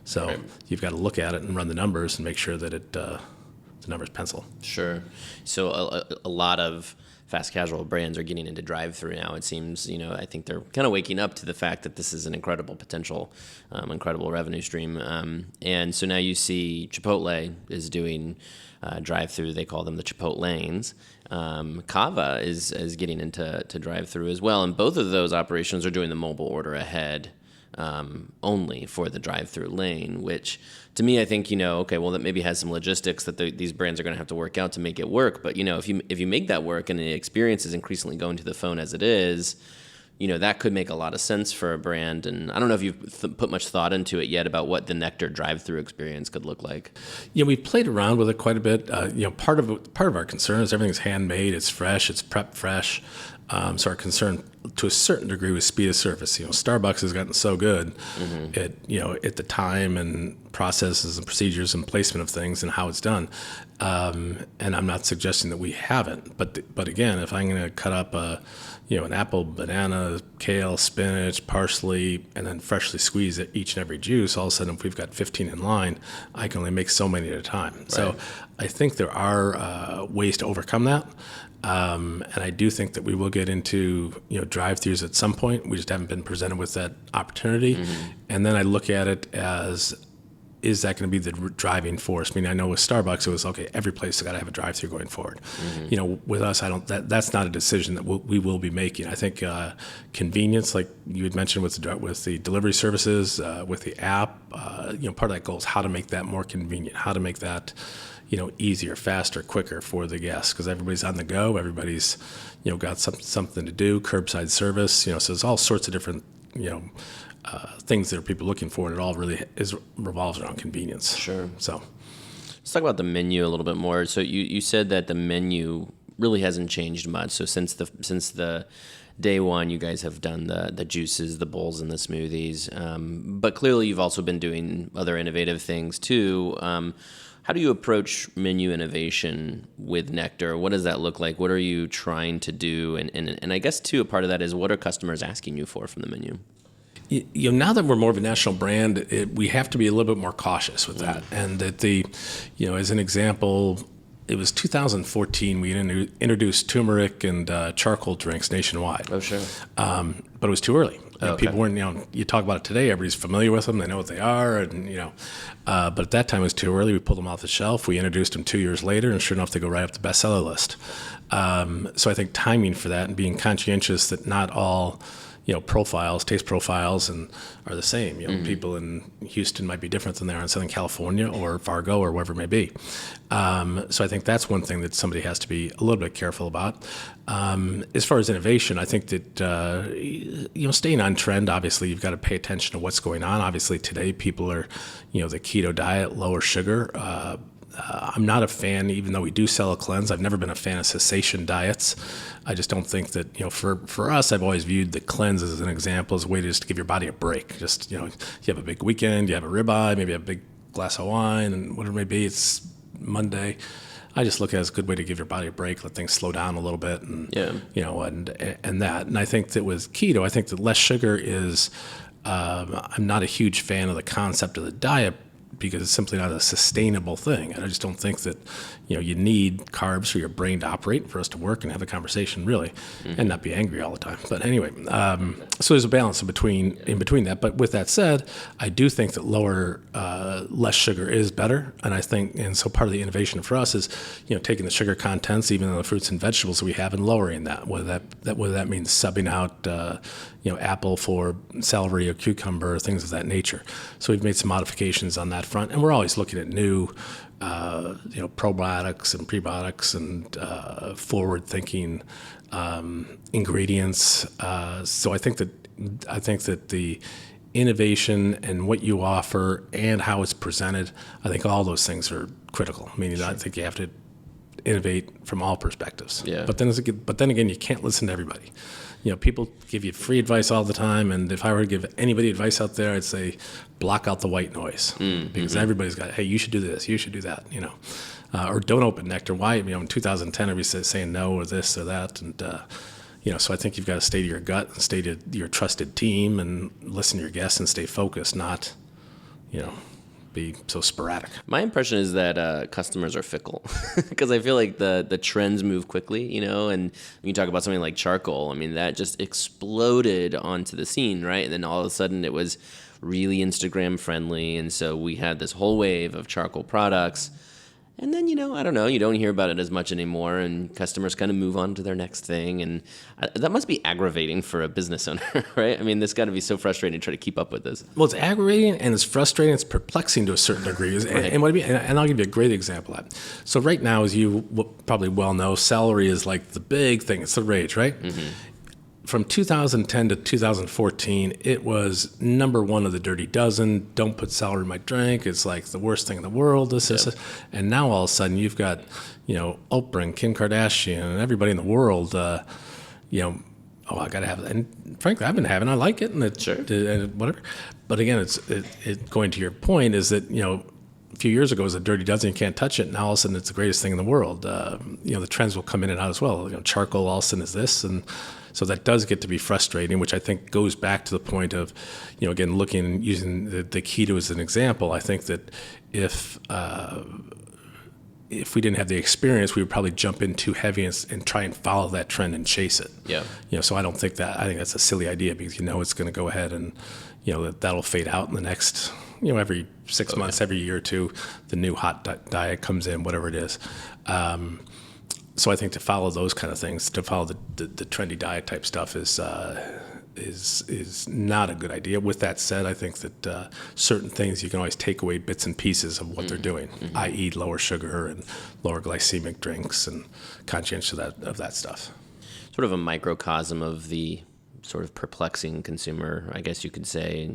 So you've got to look at it and run the numbers and make sure that the numbers pencil. Sure. So a lot of fast casual brands are getting into drive-through now. It seems, I think they're kind of waking up to the fact that this is an incredible potential, incredible revenue stream. And so now you see Chipotle is doing drive-through. They call them the Chipotle lanes. Cava is getting into drive-through as well. And both of those operations are doing the mobile order ahead only for the drive-through lane, which to me, I think, that maybe has some logistics that these brands are going to have to work out to make it work. But, if you make that work and the experience is increasingly going to the phone as it is, that could make a lot of sense for a brand. And I don't know if you've put much thought into it yet about what the Nekter drive-through experience could look like. Yeah, we've played around with it quite a bit. Part of our concern is everything's handmade, it's fresh, it's prepped fresh. So our concern, to a certain degree, was speed of service. Starbucks has gotten so good at the time and processes and procedures and placement of things and how it's done. And I'm not suggesting that we haven't. But again, if I'm going to cut up an apple, banana, kale, spinach, parsley, and then freshly squeeze each and every juice, all of a sudden, if we've got 15 in line, I can only make so many at a time. Right. So I think there are ways to overcome that. And I do think that we will get into drive-thrus at some point. We just haven't been presented with that opportunity. And then I look at it as, is that going to be the driving force? I mean, I know with Starbucks it was okay. Every place has got to have a drive-thru going forward. With us, I don't. That's not a decision that we will be making. I think convenience, like you had mentioned with the delivery services, with the app, part of that goal is how to make that more convenient, how to make that easier, faster, quicker for the guests, because everybody's on the go, everybody's got something to do, curbside service, so there's all sorts of different things that are people looking for, and it all really revolves around convenience. Sure. So let's talk about the menu a little bit more. So you said that the menu really hasn't changed much. So since the day one, you guys have done the juices, the bowls, and the smoothies, but clearly you've also been doing other innovative things too. How do you approach menu innovation with Nekter? What does that look like? What are you trying to do? And I guess, too, a part of that is, what are customers asking you for from the menu? Now that we're more of a national brand, we have to be a little bit more cautious with that. And that as an example, it was 2014, we introduced turmeric and charcoal drinks nationwide. Oh, sure. But it was too early. Okay. People weren't, you talk about it today, everybody's familiar with them, they know what they are, and but at that time it was too early. We pulled them off the shelf. We introduced them 2 years later, and sure enough, they go right up the bestseller list. So I think timing for that and being conscientious that not all taste profiles are the same. People in Houston might be different than they are in Southern California or Fargo or wherever it may be. So I think that's one thing that somebody has to be a little bit careful about. As far as innovation, I think that, staying on trend, obviously you've got to pay attention to what's going on. Obviously today people are, the keto diet, lower sugar. I'm not a fan, even though we do sell a cleanse. I've never been a fan of cessation diets. I just don't think that, for us, I've always viewed the cleanse as an example, as a way to just give your body a break. Just, you have a big weekend, you have a ribeye, maybe a big glass of wine, and whatever it may be, it's Monday. I just look at it as a good way to give your body a break, let things slow down a little bit, and and that. And I think that with keto, I think that less sugar is. I'm not a huge fan of the concept of the diet, because it's simply not a sustainable thing. And I just don't think that, you need carbs for your brain to operate, for us to work and have a conversation, really, and not be angry all the time. But anyway, so there's a balance in between that. But with that said, I do think that less sugar is better. And so part of the innovation for us is, taking the sugar contents, even in the fruits and vegetables that we have, and lowering that, whether that means subbing out, apple for celery or cucumber, things of that nature. So we've made some modifications on that front, and we're always looking at new, probiotics and prebiotics and forward-thinking ingredients. So I think that the innovation and what you offer and how it's presented, I think all those things are critical. Meaning, I think you have to innovate from all perspectives. Yeah. But then again, you can't listen to everybody. People give you free advice all the time, and if I were to give anybody advice out there, I'd say block out the white noise, because everybody's got, hey, you should do this, you should do that. or don't open Nekter. Why? In 2010, everybody saying no or this or that, and so I think you've got to stay to your gut and stay to your trusted team and listen to your guests and stay focused, not, be so sporadic. My impression is that customers are fickle because I feel like the trends move quickly, and when you talk about something like charcoal, that just exploded onto the scene, right? And then all of a sudden it was really Instagram friendly. And so we had this whole wave of charcoal products. And then, I don't know, you don't hear about it as much anymore, and customers kind of move on to their next thing. And that must be aggravating for a business owner, right? This got to be so frustrating to try to keep up with this. Well, it's aggravating and it's frustrating. It's perplexing to a certain degree. Right. And I'll give you a great example of that. So right now, as you probably well know, celery is like the big thing. It's the rage, right? Mm-hmm. From 2010 to 2014, it was number one of the Dirty Dozen. Don't put celery in my drink. It's like the worst thing in the world. This. And now all of a sudden you've got, Oprah and Kim Kardashian and everybody in the world, I got to have it. And frankly, I've been having it. I like it, and and whatever. But again, it's going to your point is that, a few years ago it was a Dirty Dozen, you can't touch it. Now all of a sudden it's the greatest thing in the world. The trends will come in and out as well. Charcoal all of a sudden is this, and so that does get to be frustrating, which I think goes back to the point of, again, looking and using the keto as an example. I think that if we didn't have the experience, we would probably jump in too heavy and try and follow that trend and chase it. Yeah. So I don't think that. I think that's a silly idea because it's going to go ahead and that'll fade out in the next every 6 months, every year or two, the new hot diet comes in, whatever it is. So I think to follow those kind of things, to follow the trendy diet type stuff is not a good idea. With that said, I think that certain things you can always take away bits and pieces of what they're doing, i.e. lower sugar and lower glycemic drinks and conscientious of that stuff. Sort of a microcosm of the sort of perplexing consumer, I guess you could say,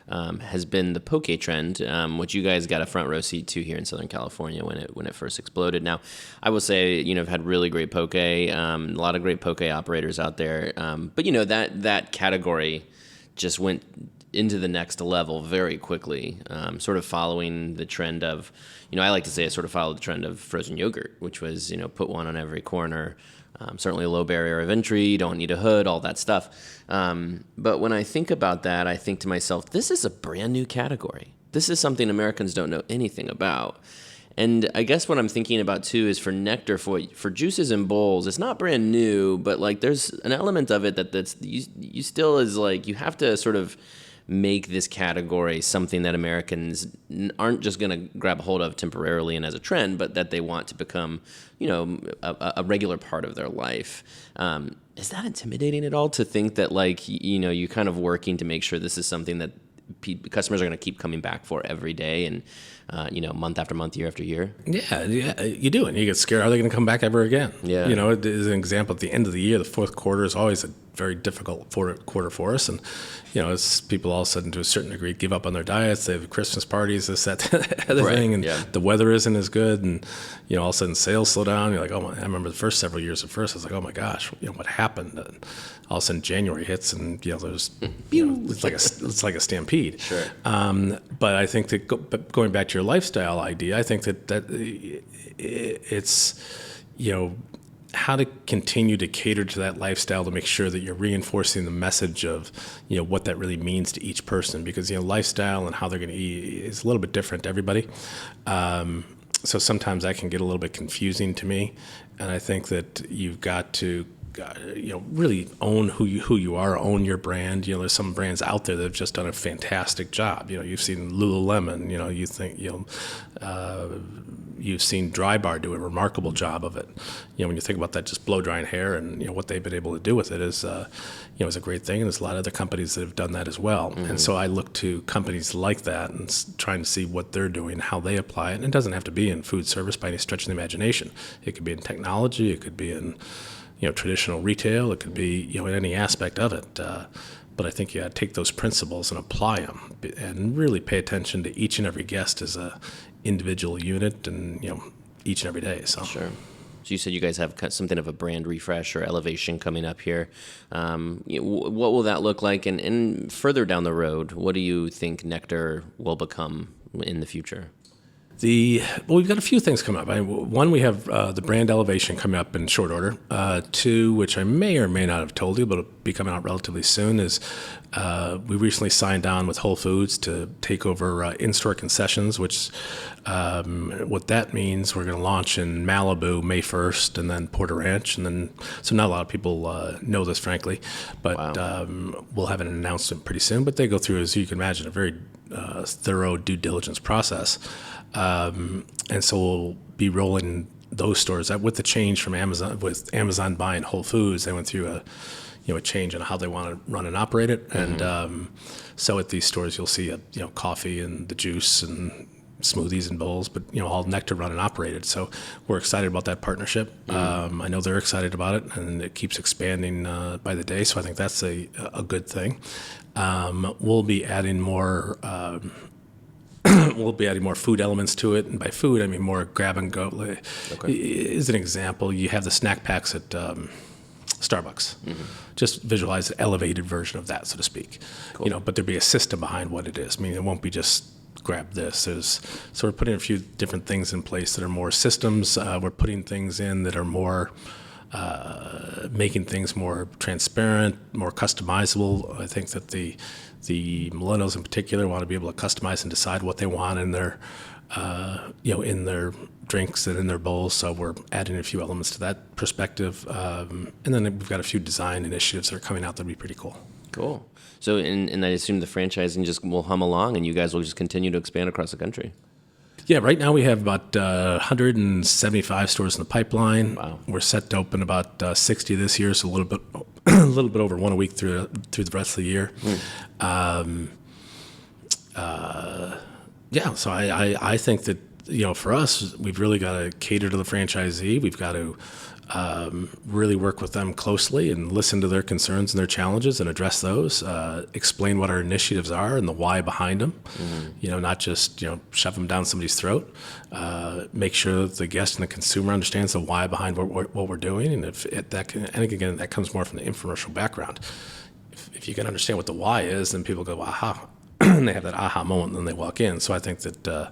has been the poke trend, which you guys got a front row seat to here in Southern California when it first exploded. Now, I will say, I've had really great poke, a lot of great poke operators out there, but that category just went into the next level very quickly, sort of following the trend of, I like to say it sort of followed the trend of frozen yogurt, which was, put one on every corner. Certainly a low barrier of entry, you don't need a hood, all that stuff. But when I think about that, I think to myself, this is a brand new category. This is something Americans don't know anything about. And I guess what I'm thinking about too is for Nekter, for juices and bowls, it's not brand new, but like there's an element of it that's you still is like, you have to sort of make this category something that Americans aren't just going to grab a hold of temporarily and as a trend, but that they want to become, a regular part of their life. Is that intimidating at all to think that you're kind of working to make sure this is something that customers are going to keep coming back for every day and, month after month, year after year? Yeah, you do. And you get scared. Are they going to come back ever again? Yeah. As an example, at the end of the year, the fourth quarter is always a very difficult quarter for us. And, as people all of a sudden, to a certain degree, give up on their diets, they have Christmas parties, this, that, other thing, and the weather isn't as good. And, all of a sudden sales slow down. You're like, oh, I remember the first several years at first, I was like, oh my gosh, what happened? And all of a sudden January hits and, there's, it's like a stampede. Sure. But I think that going back to your lifestyle idea, I think that it's, how to continue to cater to that lifestyle to make sure that you're reinforcing the message of, what that really means to each person, because, lifestyle and how they're going to eat is a little bit different to everybody. So sometimes that can get a little bit confusing to me. And I think that you've got to, really own who you are, own your brand. There's some brands out there that have just done a fantastic job. You've seen Lululemon, you've seen Dry Bar do a remarkable job of it. When you think about that, just blow drying hair and, what they've been able to do with it is, is a great thing. And there's a lot of other companies that have done that as well. Mm-hmm. And so I look to companies like that and trying to see what they're doing, how they apply it. And it doesn't have to be in food service by any stretch of the imagination. It could be in technology. It could be in, traditional retail. It could be, in any aspect of it. But I think you got to take those principles and apply them and really pay attention to each and every guest as a individual unit and, each and every day. So. Sure. So you said you guys have something of a brand refresh or elevation coming up here. What will that look like? And further down the road, what do you think Nekter will become in the future? We've got a few things coming up. One, we have the brand elevation coming up in short order. Two, which I may or may not have told you, but it'll be coming out relatively soon, is we recently signed on with Whole Foods to take over in-store concessions, which what that means, we're going to launch in Malibu May 1st and then Porter Ranch. And then, so not a lot of people know this, frankly, but we'll have an announcement pretty soon. But they go through, as you can imagine, a very thorough due diligence process. And so we'll be rolling those stores out with the change from Amazon. With Amazon buying Whole Foods, they went through a change in how they want to run and operate it. And so at these stores, you'll see coffee and the juice and smoothies and bowls, but all Nekter run and operated. So we're excited about that partnership. I know they're excited about it, and it keeps expanding by the day. So I think that's a good thing. We'll be adding more. We'll be adding more food elements to it, and by food I mean more grab and go. Okay. As an example, you have the snack packs at Starbucks. Just visualize an elevated version of that, so to speak. Cool. But there'd be a system behind what it is. I mean, it won't be just grab this. So we're putting a few different things in place that are more systems. We're putting things in that are more making things more transparent, more customizable. I think that the millennials in particular want to be able to customize and decide what they want in their in their drinks and in their bowls. So we're adding a few elements to that perspective, and then we've got a few design initiatives that are coming out that'll be pretty cool. Cool. So and I assume the franchising just will hum along, and you guys will just continue to expand across the country. Yeah, right now we have about 175 stores in the pipeline. Wow. We're set to open about 60 this year, so a little bit over one a week through the rest of the year. So I think that for us, we've really got to cater to the franchisee. We've got to really work with them closely and listen to their concerns and their challenges and address those. Explain what our initiatives are and the why behind them. Not just shove them down somebody's throat. Make sure that the guest and the consumer understands the why behind what we're doing. And again, that comes more from the infomercial background. If you can understand what the why is, then people go, aha. And they have that aha moment, and then they walk in. So I think that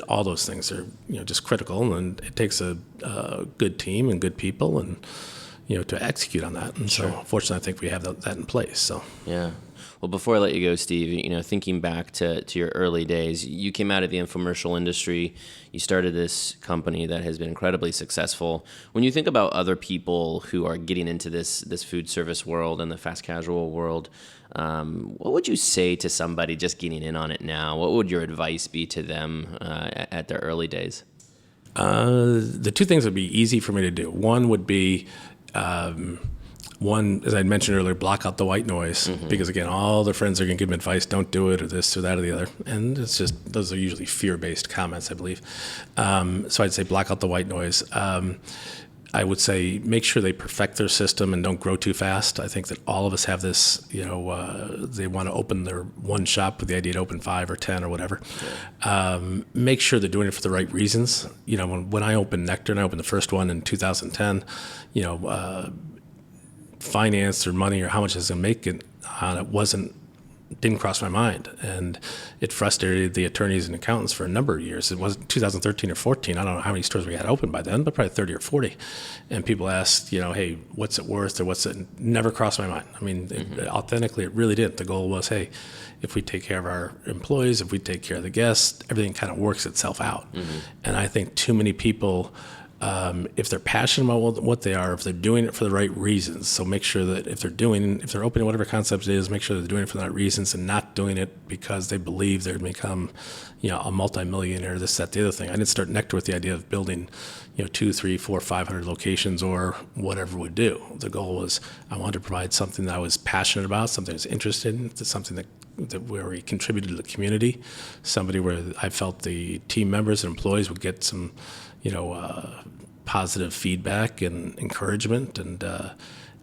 all those things are just critical, and it takes a good team and good people, and to execute on that. And sure. So fortunately, I think we have that in place. So yeah. Well, before I let you go, Steve, thinking back to your early days, you came out of the infomercial industry. You started this company that has been incredibly successful. When you think about other people who are getting into this food service world and the fast casual world, what would you say to somebody just getting in on it now? What would your advice be to them at their early days? The two things that would be easy for me to do. One would be, as I mentioned earlier, block out the white noise, because again, all their friends are going to give them advice, don't do it, or this or that or the other. And it's just, those are usually fear-based comments, I believe. So I'd say block out the white noise. I would say make sure they perfect their system and don't grow too fast. I think that all of us have this, they want to open their one shop with the idea to open 5 or 10 or whatever. Yeah. Make sure they're doing it for the right reasons. When I opened Nekter, and I opened the first one in 2010, finance or money or how much is going to make it on it didn't cross my mind, and it frustrated the attorneys and accountants for a number of years. It was 2013 or 14. I don't know how many stores we had open by then, but probably 30 or 40. And people asked, hey, what's it worth, or what's it? Never crossed my mind. I mean, authentically, it really didn't. The goal was, hey, if we take care of our employees, if we take care of the guests, everything kind of works itself out. And I think too many people, if they're passionate about what they are, if they're doing it for the right reasons, so make sure that if they're opening whatever concept it is, make sure they're doing it for the right reasons and not doing it because they believe they're going to become, a multimillionaire, this, that, the other thing. I didn't start Nekter with the idea of building, 2, 3, 4, 500 locations or whatever would do. The goal was I wanted to provide something that I was passionate about, something I was interested in, something that where we contributed to the community, somebody where I felt the team members and employees would get some, positive feedback and encouragement, and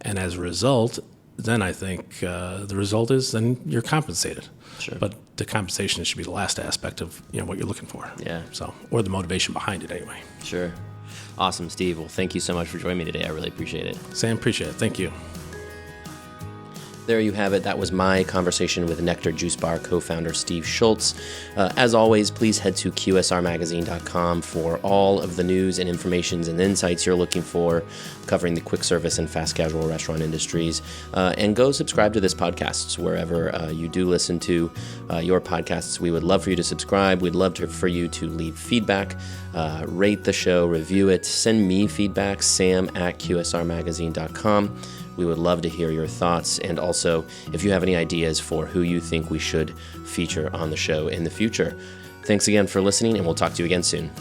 as a result, then I think the result is then you're compensated. Sure. But the compensation should be the last aspect of what you're looking for. Yeah. So, or the motivation behind it anyway. Sure. Awesome, Steve. Well, thank you so much for joining me today. I really appreciate it. Sam, appreciate it. Thank you. There you have it. That was my conversation with Nekter Juice Bar co-founder Steve Schulze. As always, please head to qsrmagazine.com for all of the news and information and insights you're looking for covering the quick service and fast casual restaurant industries. And go subscribe to this podcast wherever you do listen to your podcasts. We would love for you to subscribe. We'd love for you to leave feedback, rate the show, review it, send me feedback, sam@qsrmagazine.com. We would love to hear your thoughts, and also if you have any ideas for who you think we should feature on the show in the future. Thanks again for listening, and we'll talk to you again soon.